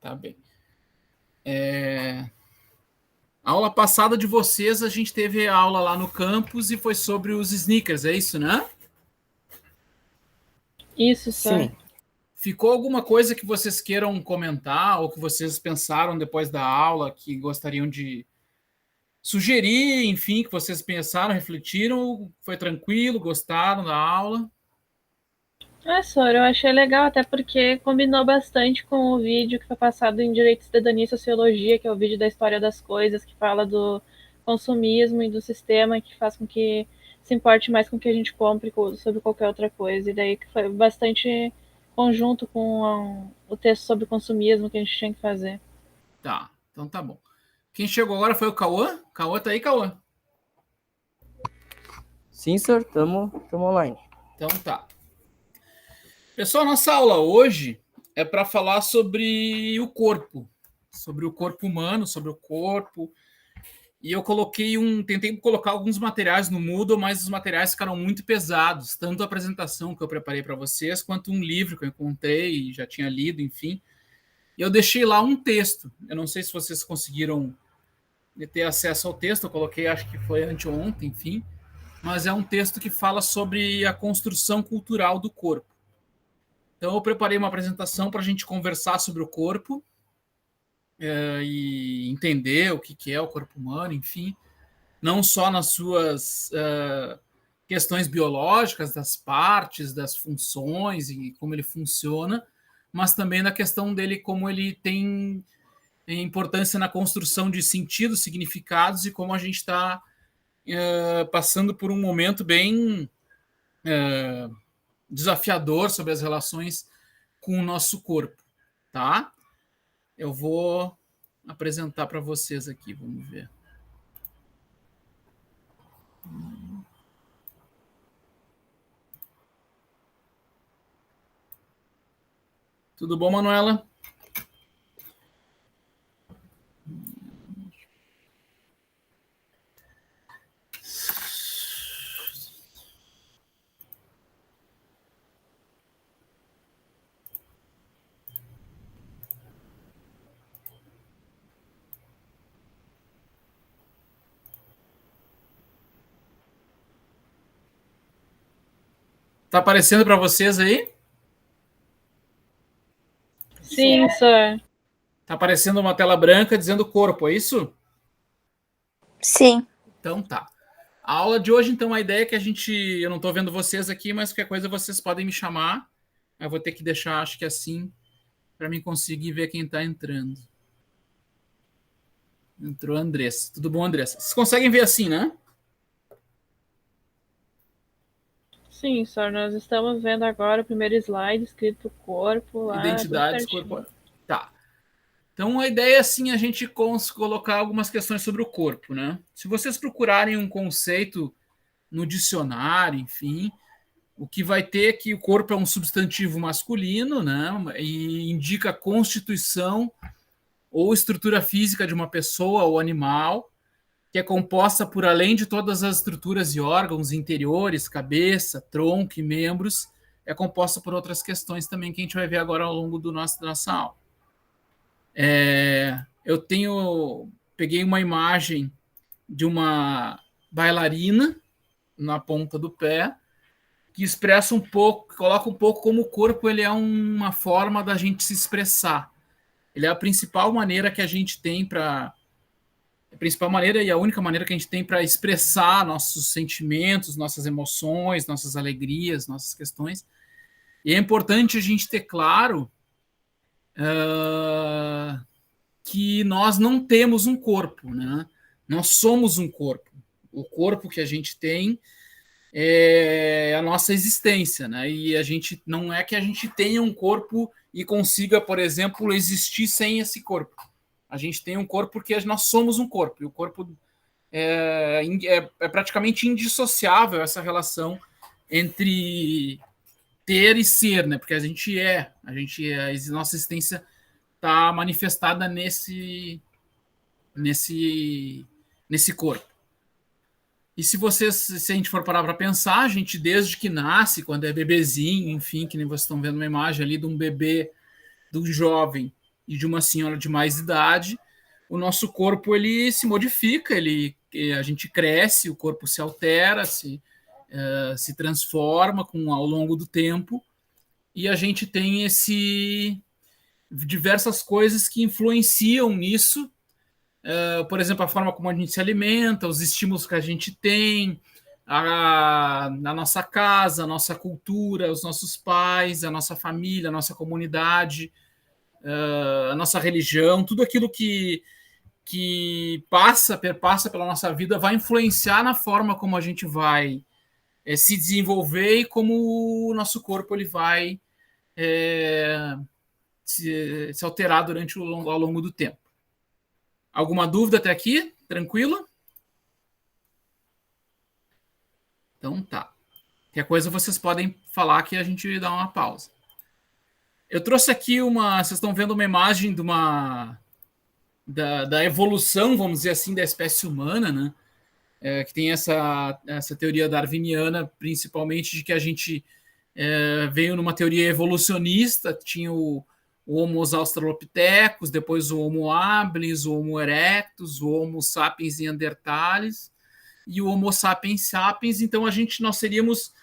Tá bem. A aula passada de vocês, a gente teve a aula lá no campus e foi sobre os sneakers, é isso, né? Isso, Sim. Ficou alguma coisa que vocês queiram comentar ou que vocês pensaram depois da aula que gostariam de sugerir, enfim, que vocês pensaram, refletiram? Foi tranquilo? Gostaram da aula? Sora, eu achei legal, até porque combinou bastante com o vídeo que foi passado em Direito, Cidadania e Sociologia, que é o vídeo da história das coisas, que fala do consumismo e do sistema que faz com que se importe mais com o que a gente compre sobre qualquer outra coisa. E daí que foi bastante conjunto com o texto sobre consumismo que a gente tinha que fazer. Tá, então tá bom. Quem chegou agora foi o Cauã? Cauã tá aí, Cauã? Sim, senhor, estamos online. Então tá. Pessoal, nossa aula hoje é para falar sobre o corpo humano, sobre o corpo. E eu tentei colocar alguns materiais no Moodle, mas os materiais ficaram muito pesados, tanto a apresentação que eu preparei para vocês, quanto um livro que eu encontrei e já tinha lido, enfim. E eu deixei lá um texto. Eu não sei se vocês conseguiram ter acesso ao texto, eu coloquei, acho que foi anteontem, enfim. Mas é um texto que fala sobre a construção cultural do corpo. Então, eu preparei uma apresentação para a gente conversar sobre o corpo e entender o que é o corpo humano, enfim. Não só nas suas questões biológicas, das partes, das funções e como ele funciona, mas também na questão dele, como ele tem importância na construção de sentidos, significados e como a gente está passando por um momento bem desafiador sobre as relações com o nosso corpo, tá? Eu vou apresentar para vocês aqui, vamos ver. Tudo bom, Manuela? Tá aparecendo para vocês aí? Sim, senhor. Tá aparecendo uma tela branca dizendo corpo, é isso? Sim. Então tá. A aula de hoje, então, a ideia é que eu não estou vendo vocês aqui, mas qualquer coisa vocês podem me chamar. Eu vou ter que deixar, acho que assim, para mim conseguir ver quem está entrando. Entrou a Andressa. Tudo bom, Andressa? Vocês conseguem ver assim, né? Sim, senhor. Nós estamos vendo agora o primeiro slide escrito corpo lá. Identidades corporais. Tá. Então a ideia é assim a gente colocar algumas questões sobre o corpo, né? Se vocês procurarem um conceito no dicionário, enfim, o que vai ter é que o corpo é um substantivo masculino, né? E indica a constituição ou estrutura física de uma pessoa ou animal, que é composta por, além de todas as estruturas e órgãos interiores, cabeça, tronco e membros, é composta por outras questões também que a gente vai ver agora ao longo da nossa aula. Eu peguei uma imagem de uma bailarina na ponta do pé, que expressa um pouco, coloca um pouco como o corpo ele é uma forma da gente se expressar. Ele é a principal maneira que a gente tem para a principal maneira e a única maneira que a gente tem para expressar nossos sentimentos, nossas emoções, nossas alegrias, nossas questões. E é importante a gente ter claro que nós não temos um corpo, né? Nós somos um corpo. O corpo que a gente tem é a nossa existência, né? E a gente não é que a gente tenha um corpo e consiga, por exemplo, existir sem esse corpo. A gente tem um corpo porque nós somos um corpo. E o corpo é praticamente indissociável essa relação entre ter e ser, né? Porque a nossa existência está manifestada nesse corpo. E se a gente for parar para pensar, a gente desde que nasce, quando é bebezinho, enfim, que nem vocês estão vendo uma imagem ali de um bebê, de um jovem, e de uma senhora de mais idade, o nosso corpo ele se modifica, a gente cresce, o corpo se altera, se transforma ao longo do tempo, e a gente tem diversas coisas que influenciam nisso, por exemplo, a forma como a gente se alimenta, os estímulos que a gente tem, a nossa casa, a nossa cultura, os nossos pais, a nossa família, a nossa comunidade, a nossa religião, tudo aquilo que perpassa pela nossa vida vai influenciar na forma como a gente vai se desenvolver e como o nosso corpo ele vai se alterar ao longo do tempo. Alguma dúvida até aqui? Tranquilo? Então tá. Qualquer coisa vocês podem falar que a gente dá uma pausa. Eu trouxe aqui vocês estão vendo uma imagem da evolução, vamos dizer assim, da espécie humana, né? Que tem essa teoria darwiniana, principalmente, de que a gente veio numa teoria evolucionista, tinha o Homo australopithecus, depois o Homo habilis, o Homo erectus, o Homo sapiens neanderthalis e o Homo sapiens sapiens. Então nós seríamos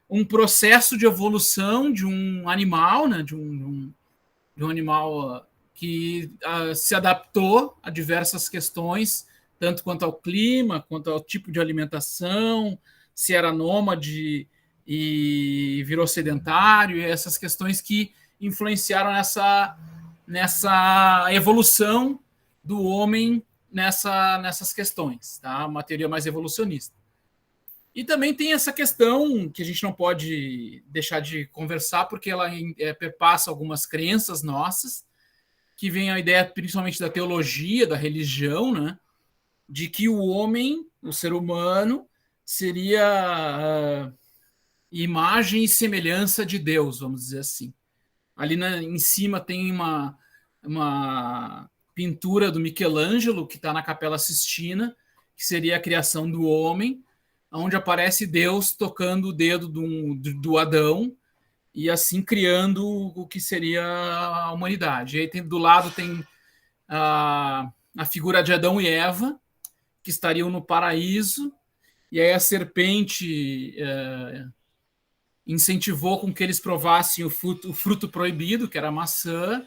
um processo de evolução de um animal, né, de um animal que se adaptou a diversas questões, tanto quanto ao clima, quanto ao tipo de alimentação, se era nômade e virou sedentário, e essas questões que influenciaram nessa evolução do homem nessas questões, tá? Uma teoria mais evolucionista. E também tem essa questão que a gente não pode deixar de conversar, porque ela perpassa algumas crenças nossas, que vem a ideia principalmente da teologia, da religião, né? De que o homem, o ser humano, seria imagem e semelhança de Deus, vamos dizer assim. Ali em cima tem uma pintura do Michelangelo, que está na Capela Sistina, que seria a criação do homem, onde aparece Deus tocando o dedo do Adão, e assim criando o que seria a humanidade. E aí do lado tem a figura de Adão e Eva, que estariam no paraíso, e aí a serpente incentivou com que eles provassem o fruto proibido, que era a maçã,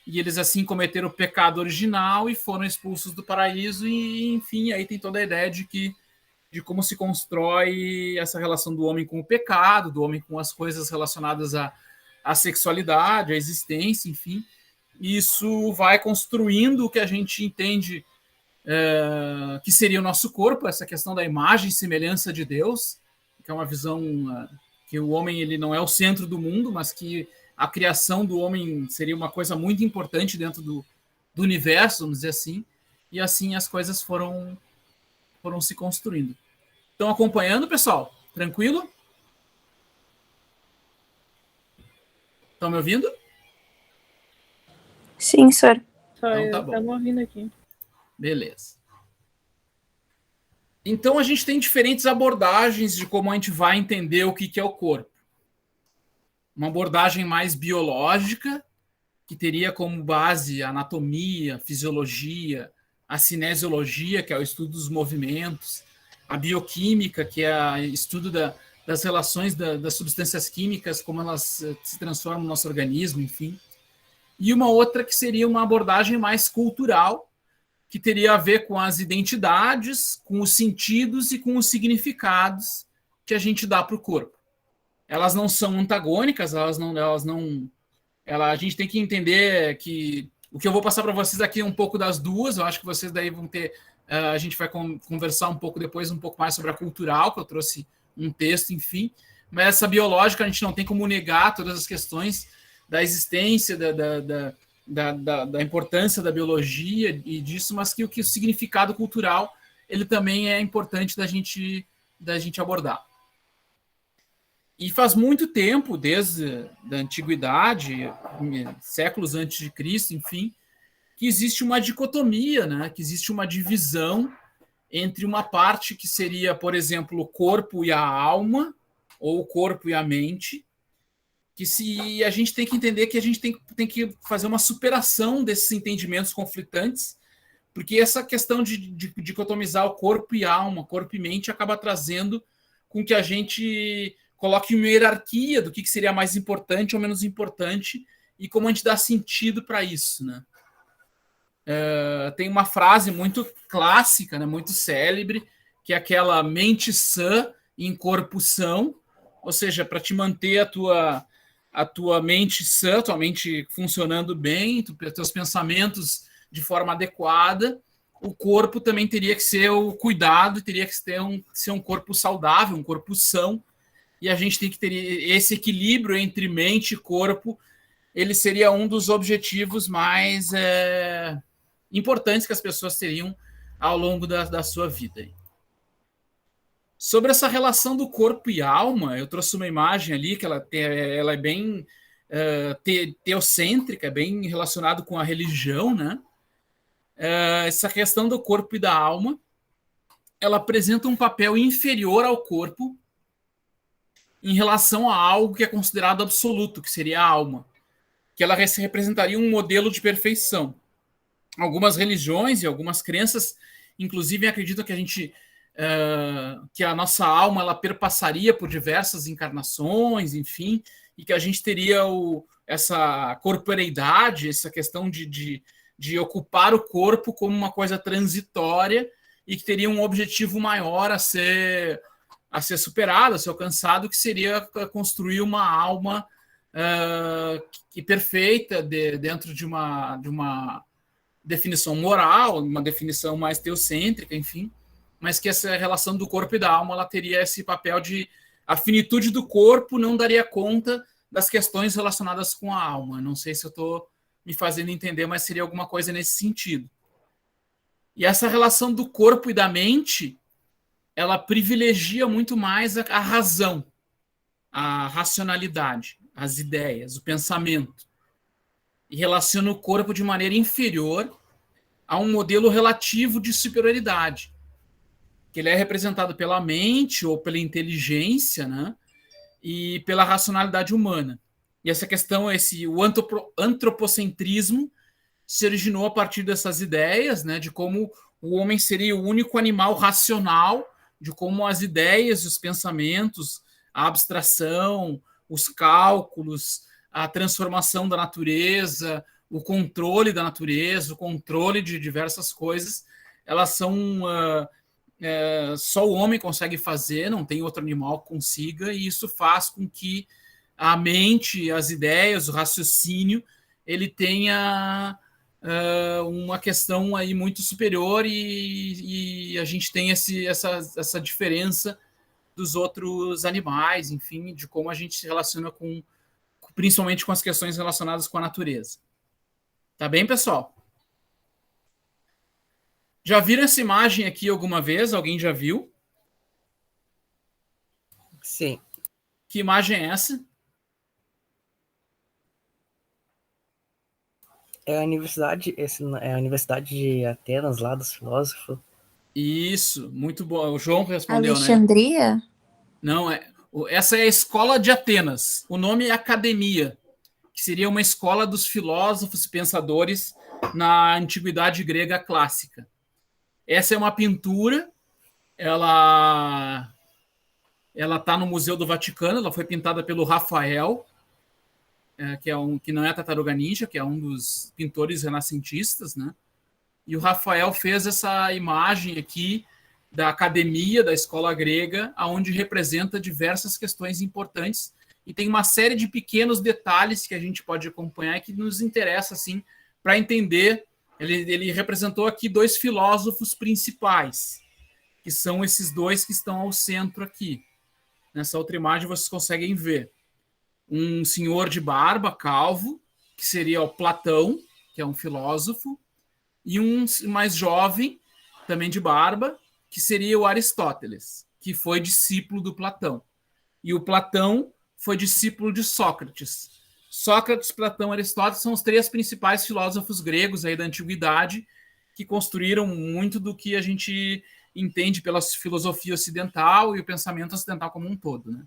e eles assim cometeram o pecado original e foram expulsos do paraíso, e enfim, aí tem toda a ideia de como se constrói essa relação do homem com o pecado, do homem com as coisas relacionadas à sexualidade, à existência, enfim. Isso vai construindo o que a gente entende que seria o nosso corpo, essa questão da imagem e semelhança de Deus, que é uma visão que o homem ele não é o centro do mundo, mas que a criação do homem seria uma coisa muito importante dentro do universo, vamos dizer assim, e assim as coisas foram se construindo. Estão acompanhando, pessoal? Tranquilo? Estão me ouvindo? Sim, senhor. Então tá bom. Estamos ouvindo aqui. Beleza. Então a gente tem diferentes abordagens de como a gente vai entender o que é o corpo. Uma abordagem mais biológica, que teria como base a anatomia, a fisiologia, a cinesiologia, que é o estudo dos movimentos, a bioquímica, que é o estudo das relações das substâncias químicas, como elas se transformam no nosso organismo, enfim. E uma outra que seria uma abordagem mais cultural, que teria a ver com as identidades, com os sentidos e com os significados que a gente dá para o corpo. Elas não são antagônicas, a gente tem que entender que o que eu vou passar para vocês aqui é um pouco das duas. Eu acho que vocês daí vão ter... a gente vai conversar um pouco depois, um pouco mais sobre a cultural, que eu trouxe um texto, enfim. Mas essa biológica, a gente não tem como negar todas as questões da existência, da importância da biologia e disso, mas que o significado cultural ele também é importante da gente abordar. E faz muito tempo, desde a antiguidade, séculos antes de Cristo, enfim, que existe uma dicotomia, né? Que existe uma divisão entre uma parte que seria, por exemplo, o corpo e a alma, ou o corpo e a mente, que se a gente tem que entender que a gente tem que fazer uma superação desses entendimentos conflitantes, porque essa questão de dicotomizar o corpo e alma, corpo e mente, acaba trazendo com que a gente coloque uma hierarquia do que seria mais importante ou menos importante e como a gente dá sentido para isso, né? Tem uma frase muito clássica, né, muito célebre, que é aquela mente sã em corpo são, ou seja, para te manter a tua mente sã, a tua mente funcionando bem, teus pensamentos de forma adequada, o corpo também teria que ser o cuidado, teria que ser um corpo saudável, um corpo são, e a gente tem que ter esse equilíbrio entre mente e corpo. Ele seria um dos objetivos mais importantes que as pessoas teriam ao longo da sua vida. Sobre essa relação do corpo e alma, eu trouxe uma imagem ali que ela é bem teocêntrica, bem relacionado com a religião, né? Essa questão do corpo e da alma, ela apresenta um papel inferior ao corpo em relação a algo que é considerado absoluto, que seria a alma, que ela representaria um modelo de perfeição. Algumas religiões e algumas crenças, inclusive, acreditam que que a nossa alma ela perpassaria por diversas encarnações, enfim, e que a gente teria essa corporeidade, essa questão de ocupar o corpo como uma coisa transitória e que teria um objetivo maior a ser superado, a ser alcançado, que seria construir uma alma perfeita dentro de uma definição moral, uma definição mais teocêntrica, enfim, mas que essa relação do corpo e da alma ela teria esse papel de a finitude do corpo não daria conta das questões relacionadas com a alma. Não sei se eu estou me fazendo entender, mas seria alguma coisa nesse sentido. E essa relação do corpo e da mente, ela privilegia muito mais a razão, a racionalidade, as ideias, o pensamento, e relaciona o corpo de maneira inferior a um modelo relativo de superioridade, que ele é representado pela mente ou pela inteligência, né, e pela racionalidade humana. E essa questão, o antropocentrismo, se originou a partir dessas ideias, né, de como o homem seria o único animal racional, de como as ideias, os pensamentos, a abstração, os cálculos, a transformação da natureza, o controle da natureza, o controle de diversas coisas, elas são só o homem consegue fazer, não tem outro animal que consiga, e isso faz com que a mente, as ideias, o raciocínio, ele tenha uma questão aí muito superior e a gente tem essa diferença dos outros animais, enfim, de como a gente se relaciona principalmente com as questões relacionadas com a natureza. Tá bem, pessoal? Já viram essa imagem aqui alguma vez? Alguém já viu? Sim. Que imagem é essa? É a universidade de Atenas, lá dos filósofos. Isso, muito bom. O João respondeu, Alexandria? né? Não, essa é a Escola de Atenas. O nome é Academia, que seria uma escola dos filósofos e pensadores na antiguidade grega clássica. Essa é uma pintura, ela está no Museu do Vaticano, ela foi pintada pelo Rafael, que não é Tartaruga Ninja, que é um dos pintores renascentistas, né? E o Rafael fez essa imagem aqui da academia, da escola grega, onde representa diversas questões importantes e tem uma série de pequenos detalhes que a gente pode acompanhar e que nos interessa, assim, para entender. Ele representou aqui dois filósofos principais, que são esses dois que estão ao centro aqui. Nessa outra imagem vocês conseguem ver um senhor de barba, calvo, que seria o Platão, que é um filósofo, e um mais jovem, também de barba, que seria o Aristóteles, que foi discípulo do Platão. E o Platão foi discípulo de Sócrates. Sócrates, Platão e Aristóteles são os três principais filósofos gregos aí da antiguidade que construíram muito do que a gente entende pela filosofia ocidental e o pensamento ocidental como um todo, né?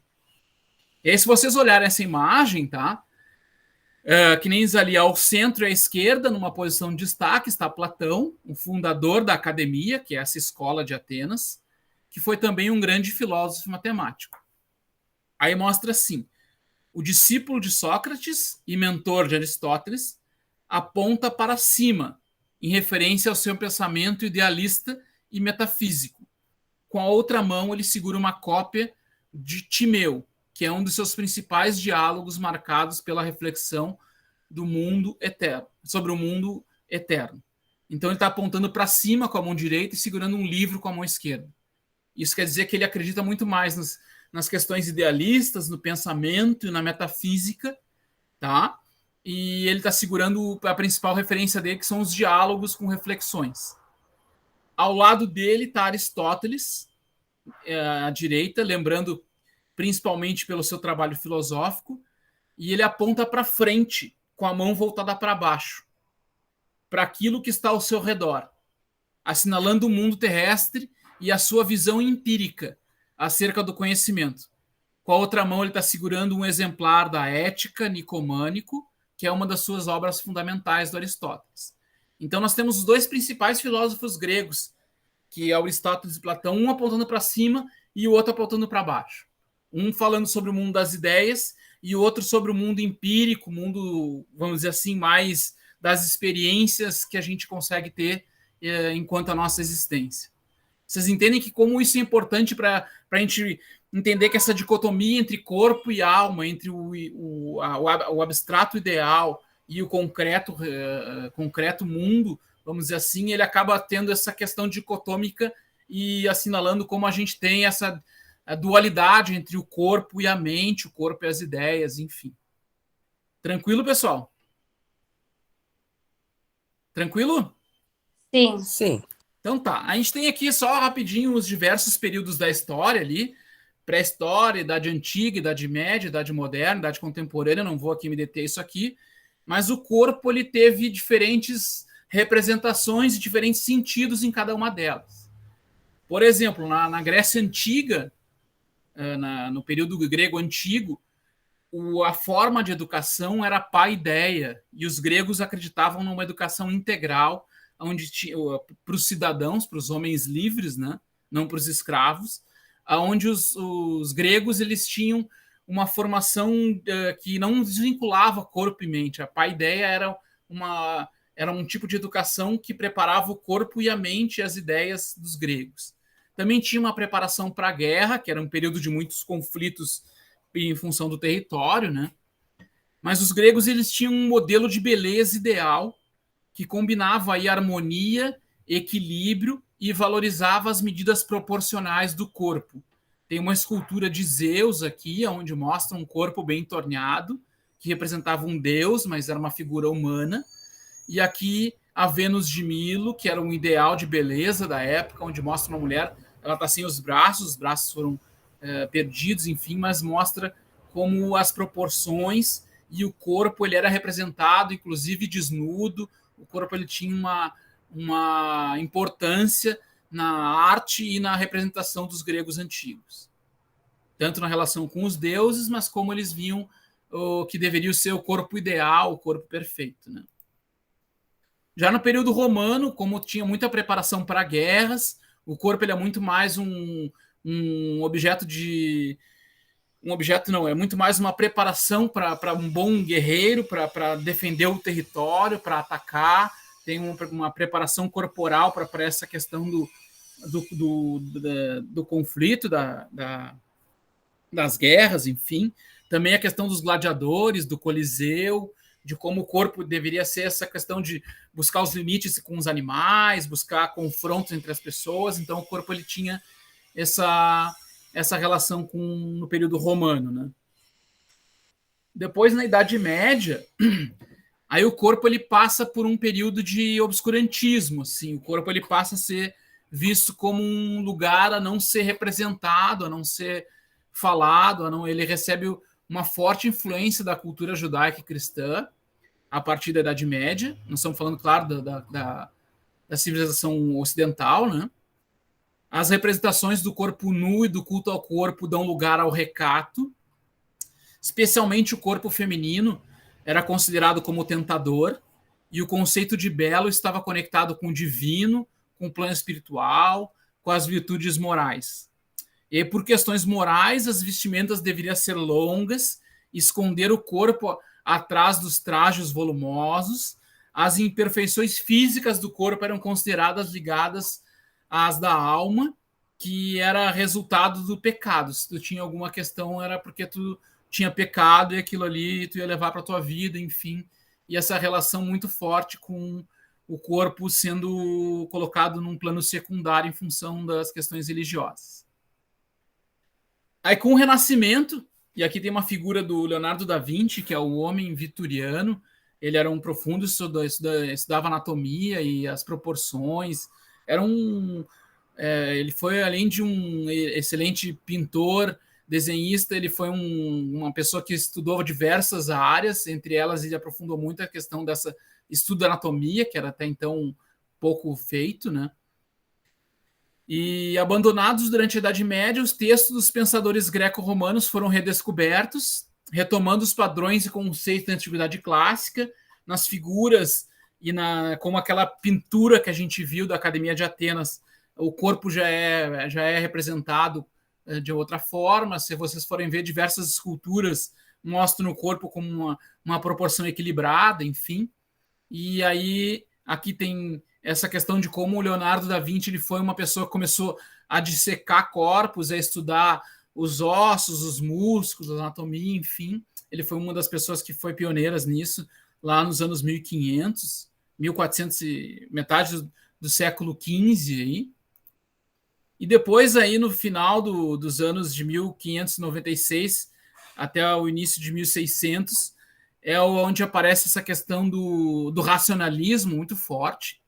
E aí, se vocês olharem essa imagem, tá? Que nem diz ali, ao centro e à esquerda, numa posição de destaque, está Platão, o fundador da academia, que é essa escola de Atenas, que foi também um grande filósofo matemático. Aí mostra assim, o discípulo de Sócrates e mentor de Aristóteles aponta para cima, em referência ao seu pensamento idealista e metafísico. Com a outra mão, ele segura uma cópia de Timeu, que é um dos seus principais diálogos marcados pela reflexão do mundo eterno, sobre o mundo eterno. Então ele está apontando para cima com a mão direita e segurando um livro com a mão esquerda. Isso quer dizer que ele acredita muito mais nas questões idealistas, no pensamento e na metafísica, tá? E ele está segurando a principal referência dele, que são os diálogos com reflexões. Ao lado dele está Aristóteles, à direita, lembrando principalmente pelo seu trabalho filosófico, e ele aponta para frente, com a mão voltada para baixo, para aquilo que está ao seu redor, assinalando o mundo terrestre e a sua visão empírica acerca do conhecimento. Com a outra mão, ele está segurando um exemplar da Ética Nicomânico, que é uma das suas obras fundamentais do Aristóteles. Então, nós temos os dois principais filósofos gregos, que é Aristóteles e Platão, um apontando para cima e o outro apontando para baixo. Um falando sobre o mundo das ideias e o outro sobre o mundo empírico, o mundo, vamos dizer assim, mais das experiências que a gente consegue ter enquanto a nossa existência. Vocês entendem que como isso é importante para a gente entender que essa dicotomia entre corpo e alma, entre o abstrato ideal e o concreto mundo, vamos dizer assim, ele acaba tendo essa questão dicotômica e assinalando como a gente tem essa a dualidade entre o corpo e a mente, o corpo e as ideias, enfim. Tranquilo, pessoal? Tranquilo? Sim. Sim. Então tá, a gente tem aqui só rapidinho os diversos períodos da história ali, pré-história, Idade Antiga, Idade Média, Idade Moderna, Idade Contemporânea, não vou aqui me deter isso aqui, mas o corpo ele teve diferentes representações e diferentes sentidos em cada uma delas. Por exemplo, na Grécia Antiga, no período grego antigo, a forma de educação era paideia, e os gregos acreditavam numa educação integral, onde para os cidadãos, para os homens livres, né, não para os escravos, onde os gregos eles tinham uma formação que não desvinculava corpo e mente. A paideia era um tipo de educação que preparava o corpo e a mente e as ideias dos gregos. Também tinha uma preparação para a guerra, que era um período de muitos conflitos em função do território, né? Mas os gregos eles tinham um modelo de beleza ideal que combinava aí harmonia, equilíbrio e valorizava as medidas proporcionais do corpo. Tem uma escultura de Zeus aqui, onde mostra um corpo bem torneado, que representava um deus, mas era uma figura humana. E aqui a Vênus de Milo, que era um ideal de beleza da época, onde mostra uma mulher, ela está sem os braços foram perdidos, enfim, mas mostra como as proporções e o corpo ele era representado, inclusive desnudo, o corpo ele tinha uma importância na arte e na representação dos gregos antigos. Tanto na relação com os deuses, mas como eles viam o que deveria ser o corpo ideal, o corpo perfeito, né? Já no período romano, como tinha muita preparação para guerras, o corpo ele é muito mais um objeto de... Um objeto não, é muito mais uma preparação para um bom guerreiro, para defender o território, para atacar. Tem uma preparação corporal para essa questão do conflito, das guerras, enfim. Também a questão dos gladiadores, do Coliseu, de como o corpo deveria ser essa questão de buscar os limites com os animais, buscar confrontos entre as pessoas. Então, o corpo ele tinha essa relação no período romano, né? Depois, na Idade Média, aí o corpo ele passa por um período de obscurantismo. Assim, o corpo ele passa a ser visto como um lugar a não ser representado, a não ser falado, ele recebe uma forte influência da cultura judaica e cristã a partir da Idade Média. Nós estamos falando, claro, da civilização ocidental, né? As representações do corpo nu e do culto ao corpo dão lugar ao recato. especialmente o corpo feminino era considerado como tentador, e o conceito de belo estava conectado com o divino, com o plano espiritual, com as virtudes morais. E por questões morais, as vestimentas deveriam ser longas, esconder o corpo atrás dos trajes volumosos. As imperfeições físicas do corpo eram consideradas ligadas às da alma, que era resultado do pecado. Se tu tinha alguma questão, era porque tu tinha pecado e aquilo ali tu ia levar para tua vida, enfim. E essa relação muito forte com o corpo sendo colocado num plano secundário em função das questões religiosas. Aí com o Renascimento, e aqui tem uma figura do Leonardo da Vinci, que é o homem vitoriano. Ele era um profundo estudava anatomia e as proporções. Ele foi, além de um excelente pintor, desenhista, ele foi uma pessoa que estudou diversas áreas, entre elas ele aprofundou muito a questão dessa estudo da anatomia, que era até então pouco feito, né? E abandonados durante a Idade Média, os textos dos pensadores greco-romanos foram redescobertos, retomando os padrões e conceitos da Antiguidade Clássica, nas figuras e como aquela pintura que a gente viu da Academia de Atenas, o corpo já é representado de outra forma. Se vocês forem ver, diversas esculturas mostram o corpo como uma proporção equilibrada, enfim. E aí, aqui tem essa questão de como o Leonardo da Vinci ele foi uma pessoa que começou a dissecar corpos, a estudar os ossos, os músculos, a anatomia, enfim. Ele foi uma das pessoas que foi pioneiras nisso, lá nos anos 1500, 1400, metade do século XV. Aí. E depois, aí, no final dos anos de 1596 até o início de 1600, é onde aparece essa questão do racionalismo muito forte.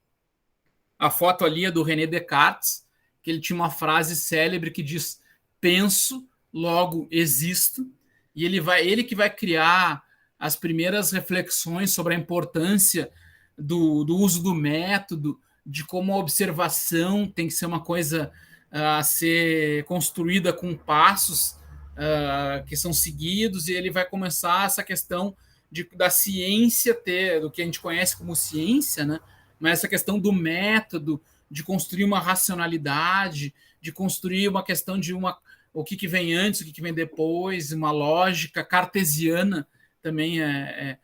A foto ali é do René Descartes, que ele tinha uma frase célebre que diz: penso, logo existo. E ele que vai criar as primeiras reflexões sobre a importância do uso do método, de como a observação tem que ser uma coisa a ser construída com passos que são seguidos, e ele vai começar essa questão da ciência do que a gente conhece como ciência, né? Mas essa questão do método, de construir uma racionalidade, de construir uma questão de o que vem antes, o que vem depois, uma lógica cartesiana também é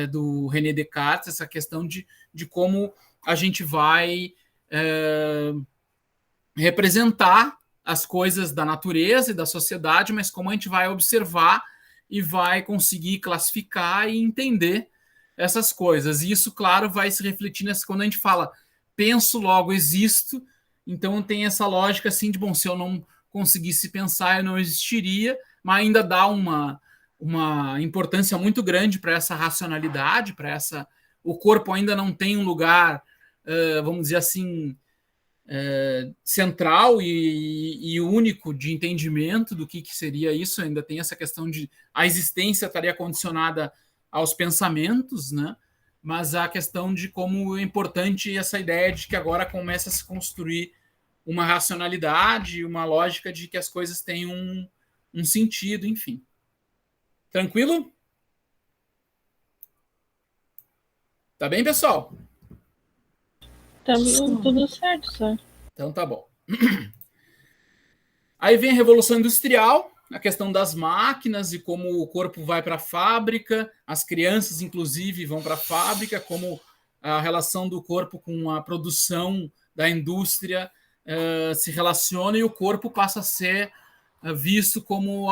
do René Descartes, essa questão de como a gente vai representar as coisas da natureza e da sociedade, mas como a gente vai observar e vai conseguir classificar e entender essas coisas. E isso, claro, vai se refletir quando a gente fala penso, logo existo. Então tem essa lógica assim de, bom, se eu não conseguisse pensar, eu não existiria, mas ainda dá uma importância muito grande para essa racionalidade, para o corpo ainda não tem um lugar, vamos dizer assim, central e único de entendimento do que seria isso. Ainda tem essa questão de a existência estaria condicionada aos pensamentos, né? Mas a questão de como é importante essa ideia de que agora começa a se construir uma racionalidade, uma lógica de que as coisas têm um sentido, enfim. Tranquilo? Tá bem, pessoal? Tá tudo certo, só. Então tá bom. Aí vem a Revolução Industrial, a questão das máquinas e como o corpo vai para a fábrica, as crianças, inclusive, vão para a fábrica, como a relação do corpo com a produção da indústria se relaciona, e o corpo passa a ser visto como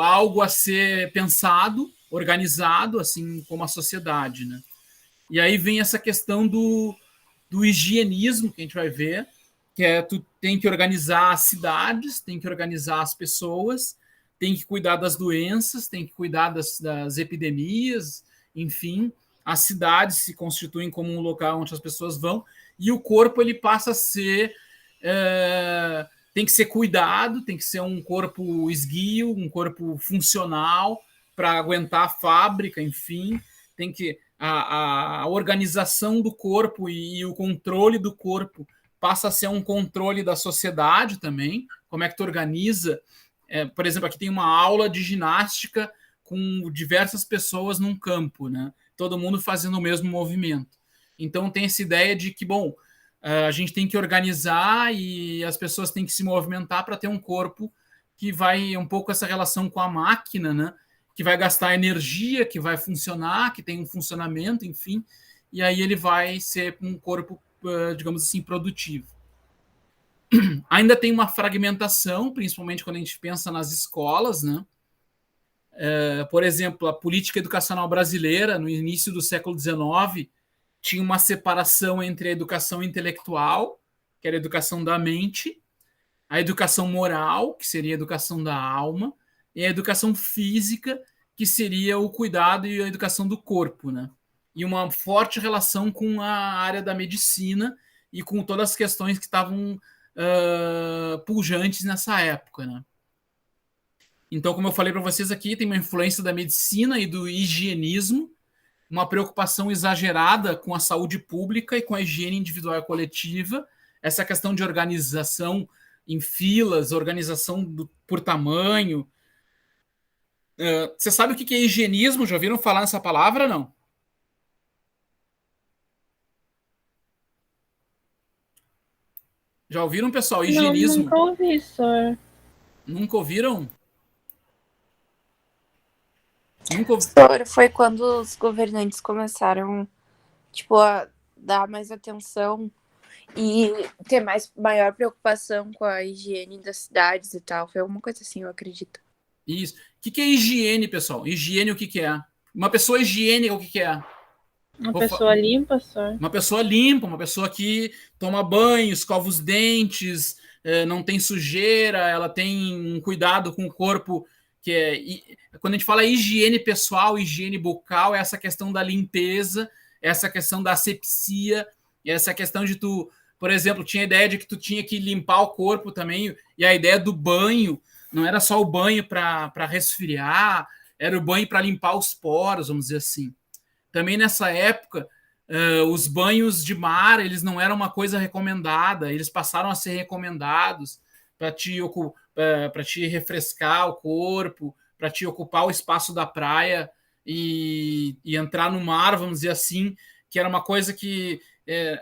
algo a ser pensado, organizado, assim como a sociedade, né? E aí vem essa questão do higienismo, que a gente vai ver, que tu tem que organizar as cidades, tem que organizar as pessoas, tem que cuidar das doenças, tem que cuidar das epidemias, enfim, as cidades se constituem como um local onde as pessoas vão, e o corpo ele passa a ser tem que ser cuidado, tem que ser um corpo esguio, um corpo funcional para aguentar a fábrica, enfim, tem que a organização do corpo e o controle do corpo passa a ser um controle da sociedade também, como é que tu organiza por exemplo, aqui tem uma aula de ginástica com diversas pessoas num campo, né? Todo mundo fazendo o mesmo movimento. Então tem essa ideia de que, bom, a gente tem que organizar e as pessoas têm que se movimentar para ter um corpo que vai um pouco essa relação com a máquina, né? Que vai gastar energia, que vai funcionar, que tem um funcionamento, enfim, e aí ele vai ser um corpo, digamos assim, produtivo. Ainda tem uma fragmentação, principalmente quando a gente pensa nas escolas, né? Por exemplo, a política educacional brasileira, no início do século XIX, tinha uma separação entre a educação intelectual, que era a educação da mente, a educação moral, que seria a educação da alma, e a educação física, que seria o cuidado e a educação do corpo, né? E uma forte relação com a área da medicina e com todas as questões que estavam pujantes nessa época, né? Então, como eu falei para vocês aqui, tem uma influência da medicina e do higienismo, uma preocupação exagerada com a saúde pública e com a higiene individual e coletiva, essa questão de organização em filas, organização por tamanho. Você sabe o que é higienismo? Já ouviram falar nessa palavra, não? Já ouviram, pessoal? Não, Higienismo? nunca ouvi, senhor. Nunca ouviram? Nunca ouvi... Foi quando os governantes começaram, tipo, a dar mais atenção e ter maior preocupação com a higiene das cidades e tal. Foi alguma coisa assim, eu acredito. Isso. O que é higiene, pessoal? Higiene, o que é? Uma pessoa higiênica, o que é? Uma pessoa limpa, senhor. Uma pessoa limpa, uma pessoa que toma banho, escova os dentes, não tem sujeira, ela tem um cuidado com o corpo, que é... Quando a gente fala higiene pessoal, higiene bucal, é essa questão da limpeza, essa questão da asepsia, essa questão de tu... Por exemplo, tinha a ideia de que tu tinha que limpar o corpo também, e a ideia do banho não era só o banho para resfriar, era o banho para limpar os poros, vamos dizer assim. Também nessa época, os banhos de mar, eles não eram uma coisa recomendada, eles passaram a ser recomendados para te refrescar o corpo, para te ocupar o espaço da praia e entrar no mar, vamos dizer assim, que era uma coisa que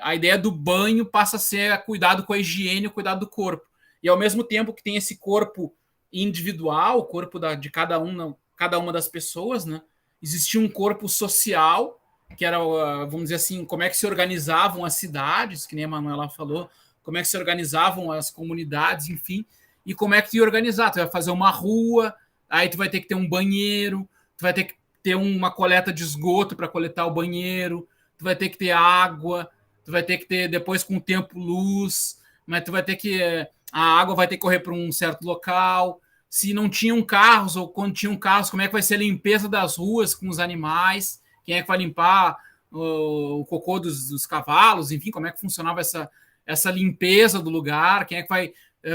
a ideia do banho passa a ser cuidado com a higiene, o cuidado do corpo. E ao mesmo tempo que tem esse corpo individual, o corpo de cada uma das pessoas, né? Existia um corpo social, que era, vamos dizer assim, como é que se organizavam as cidades, que nem a Manuela falou, como é que se organizavam as comunidades, enfim, e como é que tu ia organizar. Tu vai fazer uma rua, aí tu vai ter que ter um banheiro, tu vai ter que ter uma coleta de esgoto para coletar o banheiro, tu vai ter que ter água, tu vai ter que ter, depois, com o tempo, luz, mas tu vai ter que... A água vai ter que correr para um certo local. Se não tinham carros, ou quando tinham carros, como é que vai ser a limpeza das ruas com os animais? Quem é que vai limpar o cocô dos cavalos? Enfim, como é que funcionava essa limpeza do lugar? Quem é que vai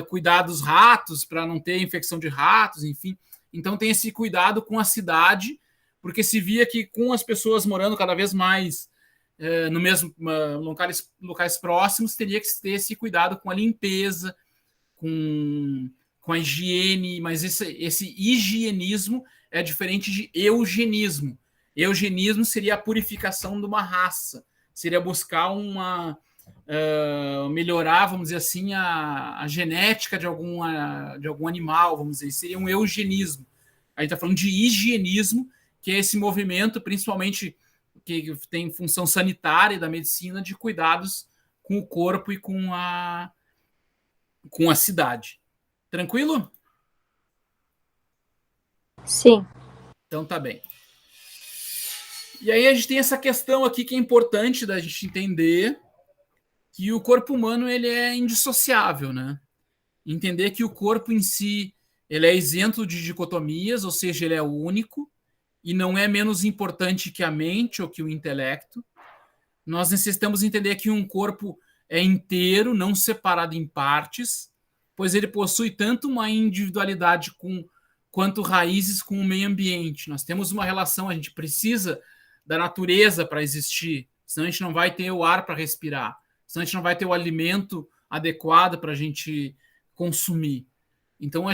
cuidar dos ratos para não ter infecção de ratos? Enfim, então tem esse cuidado com a cidade, porque se via que com as pessoas morando cada vez mais no mesmo locais próximos, teria que ter esse cuidado com a limpeza, com a higiene, mas esse higienismo é diferente de eugenismo. Eugenismo seria a purificação de uma raça, seria buscar melhorar, vamos dizer assim, a genética de algum animal, vamos dizer, seria um eugenismo. A gente está falando de higienismo, que é esse movimento, principalmente, que tem função sanitária da medicina, de cuidados com o corpo e com a cidade. Tranquilo? Sim. Então tá bem. E aí a gente tem essa questão aqui que é importante da gente entender, que o corpo humano ele é indissociável, né? Entender que o corpo em si ele é isento de dicotomias, ou seja, ele é único e não é menos importante que a mente ou que o intelecto. Nós necessitamos entender que um corpo é inteiro, não separado em partes, pois ele possui tanto uma individualidade quanto raízes com o meio ambiente. Nós temos uma relação, a gente precisa da natureza para existir, senão a gente não vai ter o ar para respirar, senão a gente não vai ter o alimento adequado para a gente consumir. Então,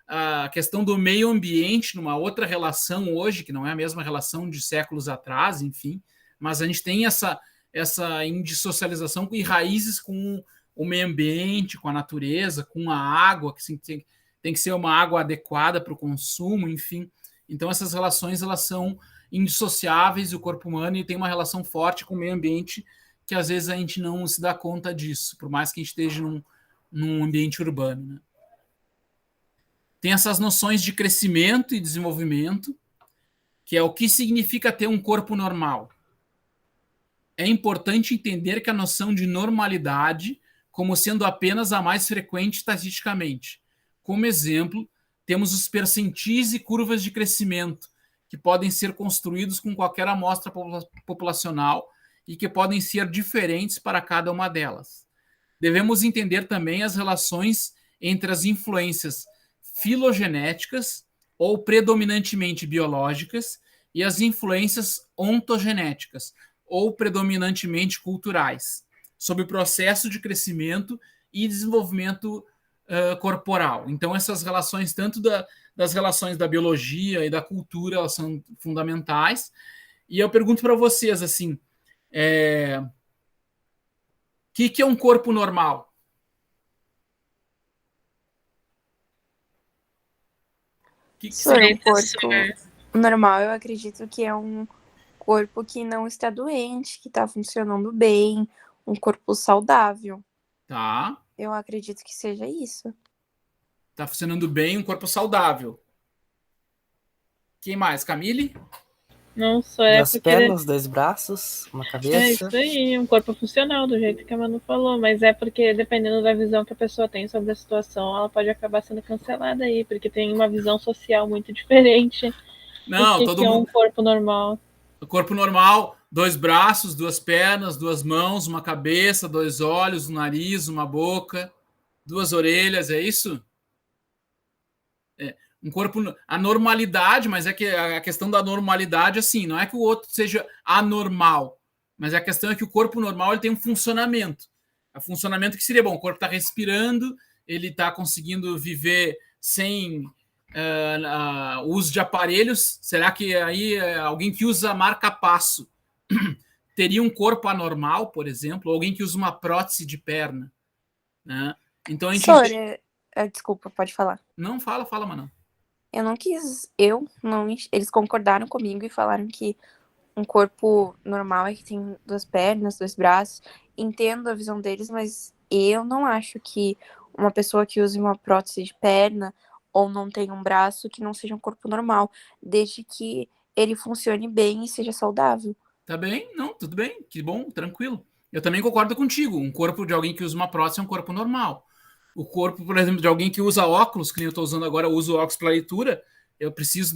a questão do meio ambiente, numa outra relação hoje, que não é a mesma relação de séculos atrás, enfim, mas a gente tem essa indissocialização e raízes com o meio ambiente, com a natureza, com a água, que tem que ser uma água adequada para o consumo, enfim. Então, essas relações elas são indissociáveis do corpo humano e tem uma relação forte com o meio ambiente que às vezes a gente não se dá conta disso, por mais que a gente esteja num ambiente urbano, né? Tem essas noções de crescimento e desenvolvimento, que é o que significa ter um corpo normal. É importante entender que a noção de normalidade como sendo apenas a mais frequente estatisticamente. Como exemplo, temos os percentis e curvas de crescimento, que podem ser construídos com qualquer amostra populacional e que podem ser diferentes para cada uma delas. Devemos entender também as relações entre as influências filogenéticas, ou predominantemente biológicas, e as influências ontogenéticas, ou predominantemente culturais, sobre o processo de crescimento e desenvolvimento corporal. Então, essas relações, tanto das relações da biologia e da cultura, elas são fundamentais. E eu pergunto para vocês, assim, que é um corpo normal? Sobre um corpo normal, eu acredito que é um corpo que não está doente, que está funcionando bem, um corpo saudável. Tá. Eu acredito que seja isso. Tá funcionando bem, um corpo saudável. Quem mais? Camille? Não, só é Duas porque... pernas, 2 braços, uma cabeça. É isso aí, um corpo funcional, do jeito que a Manu falou, mas é porque dependendo da visão que a pessoa tem sobre a situação, ela pode acabar sendo cancelada aí, porque tem uma visão social muito diferente. Não, todo mundo... é um corpo normal. O corpo normal, 2 braços, 2 pernas, 2 mãos, uma cabeça, 2 olhos, um nariz, uma boca, 2 orelhas, é isso? Um corpo, a normalidade, mas é que a questão da normalidade, assim, não é que o outro seja anormal, mas a questão é que o corpo normal ele tem um funcionamento. O funcionamento que seria bom, o corpo está respirando, ele está conseguindo viver sem uso de aparelhos. Será que aí alguém que usa marca-passo teria um corpo anormal, por exemplo? Ou alguém que usa uma prótese de perna, né? Então a gente... Desculpa, pode falar. Não, fala, mano. Eles concordaram comigo e falaram que um corpo normal é que tem 2 pernas, 2 braços. Entendo a visão deles, mas eu não acho que uma pessoa que use uma prótese de perna ou não tenha um braço que não seja um corpo normal, desde que ele funcione bem e seja saudável. Tá bem? Não, tudo bem, que bom, tranquilo. Eu também concordo contigo. Um corpo de alguém que usa uma prótese é um corpo normal. O corpo, por exemplo, de alguém que usa óculos, que eu estou usando agora, eu uso óculos para leitura, eu preciso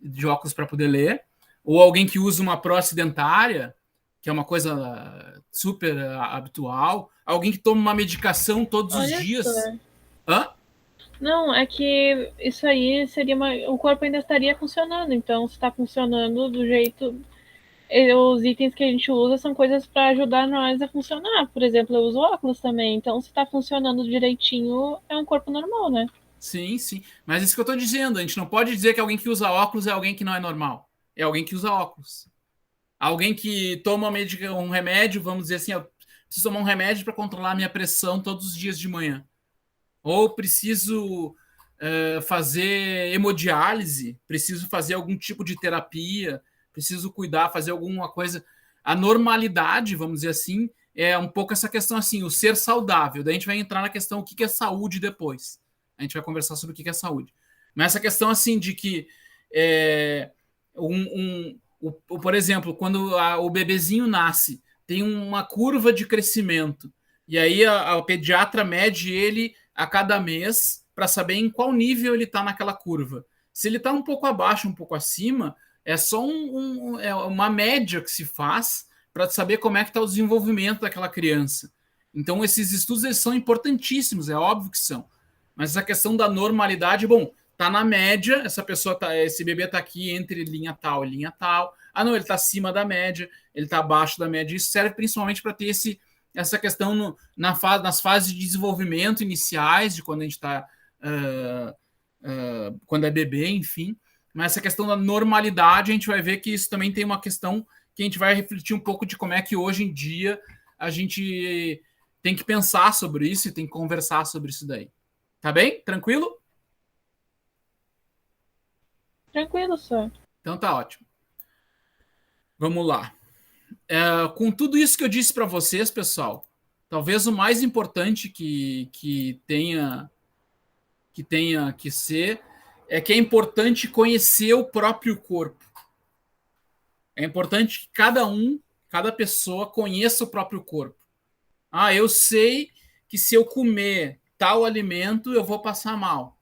de óculos para poder ler. Ou alguém que usa uma prótese dentária, que é uma coisa super habitual. Alguém que toma uma medicação todos os dias. Hã? Não, é que isso aí seria o corpo ainda estaria funcionando, então se está funcionando do jeito... Os itens que a gente usa são coisas para ajudar nós a funcionar. Por exemplo, eu uso óculos também, então se está funcionando direitinho, é um corpo normal, né? Sim, sim. Mas isso que eu estou dizendo, a gente não pode dizer que alguém que usa óculos é alguém que não é normal. É alguém que usa óculos. Alguém que toma um remédio, vamos dizer assim, eu preciso tomar um remédio para controlar a minha pressão todos os dias de manhã. Ou preciso fazer hemodiálise, preciso fazer algum tipo de terapia, preciso cuidar, fazer alguma coisa. A normalidade, vamos dizer assim, é um pouco essa questão assim, o ser saudável. Daí a gente vai entrar na questão o que é saúde depois. A gente vai conversar sobre o que é saúde. Mas essa questão assim de que por exemplo, quando o bebezinho nasce, tem uma curva de crescimento. E aí a pediatra mede ele a cada mês para saber em qual nível ele está naquela curva. Se ele está um pouco abaixo, um pouco acima, é só uma média que se faz para saber como é que está o desenvolvimento daquela criança. Então, esses estudos eles são importantíssimos, é óbvio que são. Mas essa questão da normalidade, bom, tá na média, esse bebê está aqui entre linha tal e linha tal. Ah, não, ele está acima da média, ele está abaixo da média. Isso serve principalmente para ter essa questão nas fases de desenvolvimento iniciais, de quando a gente está, quando é bebê, enfim. Mas essa questão da normalidade, a gente vai ver que isso também tem uma questão que a gente vai refletir um pouco de como é que hoje em dia a gente tem que pensar sobre isso e tem que conversar sobre isso daí. Tá bem? Tranquilo? Tranquilo, senhor. Então tá ótimo. Vamos lá. Com tudo isso que eu disse para vocês, pessoal, talvez o mais importante que tenha que ser é que é importante conhecer o próprio corpo. É importante que cada pessoa conheça o próprio corpo. Eu sei que se eu comer tal alimento, eu vou passar mal.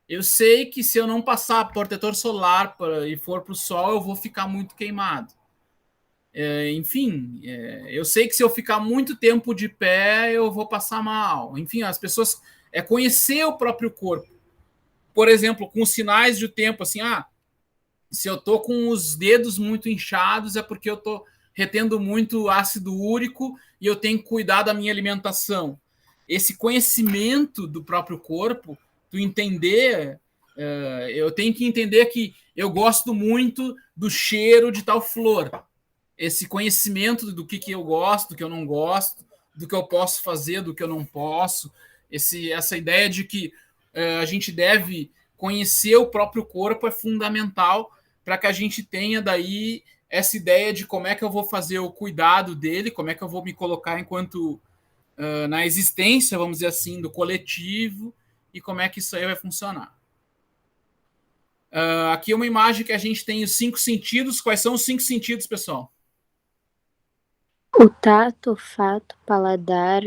Eu sei que se eu não passar protetor solar e for para o sol, eu vou ficar muito queimado. Enfim, eu sei que se eu ficar muito tempo de pé, eu vou passar mal. Enfim, as pessoas... É conhecer o próprio corpo. Por exemplo, com os sinais do tempo, assim, se eu tô com os dedos muito inchados, é porque eu tô retendo muito ácido úrico e eu tenho que cuidar da minha alimentação. Esse conhecimento do próprio corpo, tu entender... eu tenho que entender que eu gosto muito do cheiro de tal flor. Esse conhecimento do que eu gosto, do que eu não gosto, do que eu posso fazer, do que eu não posso, essa ideia de que a gente deve conhecer o próprio corpo é fundamental para que a gente tenha daí essa ideia de como é que eu vou fazer o cuidado dele, como é que eu vou me colocar enquanto na existência, vamos dizer assim, do coletivo e como é que isso aí vai funcionar. Aqui é uma imagem que a gente tem os 5 sentidos. Quais são os 5 sentidos, pessoal? O tato, olfato, paladar,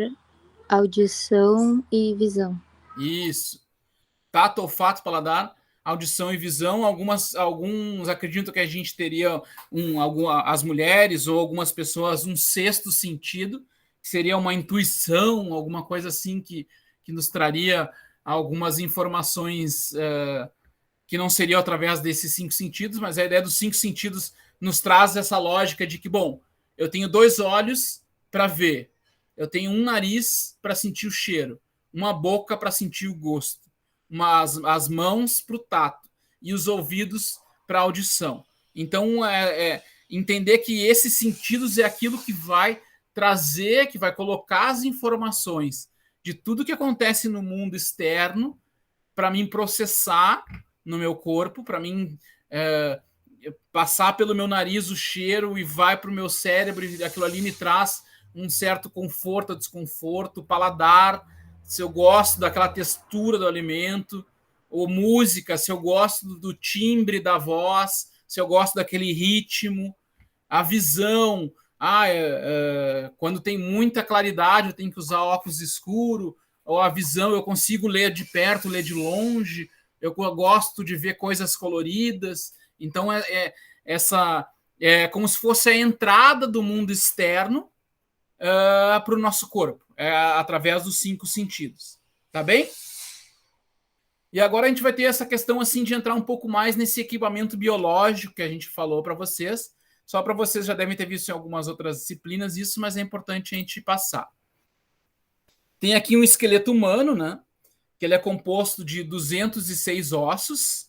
audição e visão. Isso. Tato, olfato, paladar, audição e visão. Alguns acreditam que a gente teria as mulheres ou algumas pessoas um 6º sentido, que seria uma intuição, alguma coisa assim que nos traria algumas informações que não seriam através desses 5 sentidos, mas a ideia dos 5 sentidos nos traz essa lógica de que, bom, eu tenho 2 olhos para ver, eu tenho um nariz para sentir o cheiro, uma boca para sentir o gosto, as mãos para o tato e os ouvidos para a audição. Então, entender que esses sentidos é aquilo que vai trazer, que vai colocar as informações de tudo que acontece no mundo externo para mim processar no meu corpo, para mim passar pelo meu nariz o cheiro e vai para o meu cérebro e aquilo ali me traz um certo conforto ou desconforto, paladar, se eu gosto daquela textura do alimento, ou música, se eu gosto do timbre da voz, se eu gosto daquele ritmo, a visão, quando tem muita claridade eu tenho que usar óculos escuro, ou a visão eu consigo ler de perto, ler de longe, eu gosto de ver coisas coloridas. Então é como se fosse a entrada do mundo externo para o nosso corpo, através dos 5 sentidos. Tá bem? E agora a gente vai ter essa questão assim de entrar um pouco mais nesse equipamento biológico que a gente falou para vocês. Só para vocês já devem ter visto em algumas outras disciplinas isso, mas é importante a gente passar. Tem aqui um esqueleto humano, né? Que ele é composto de 206 ossos.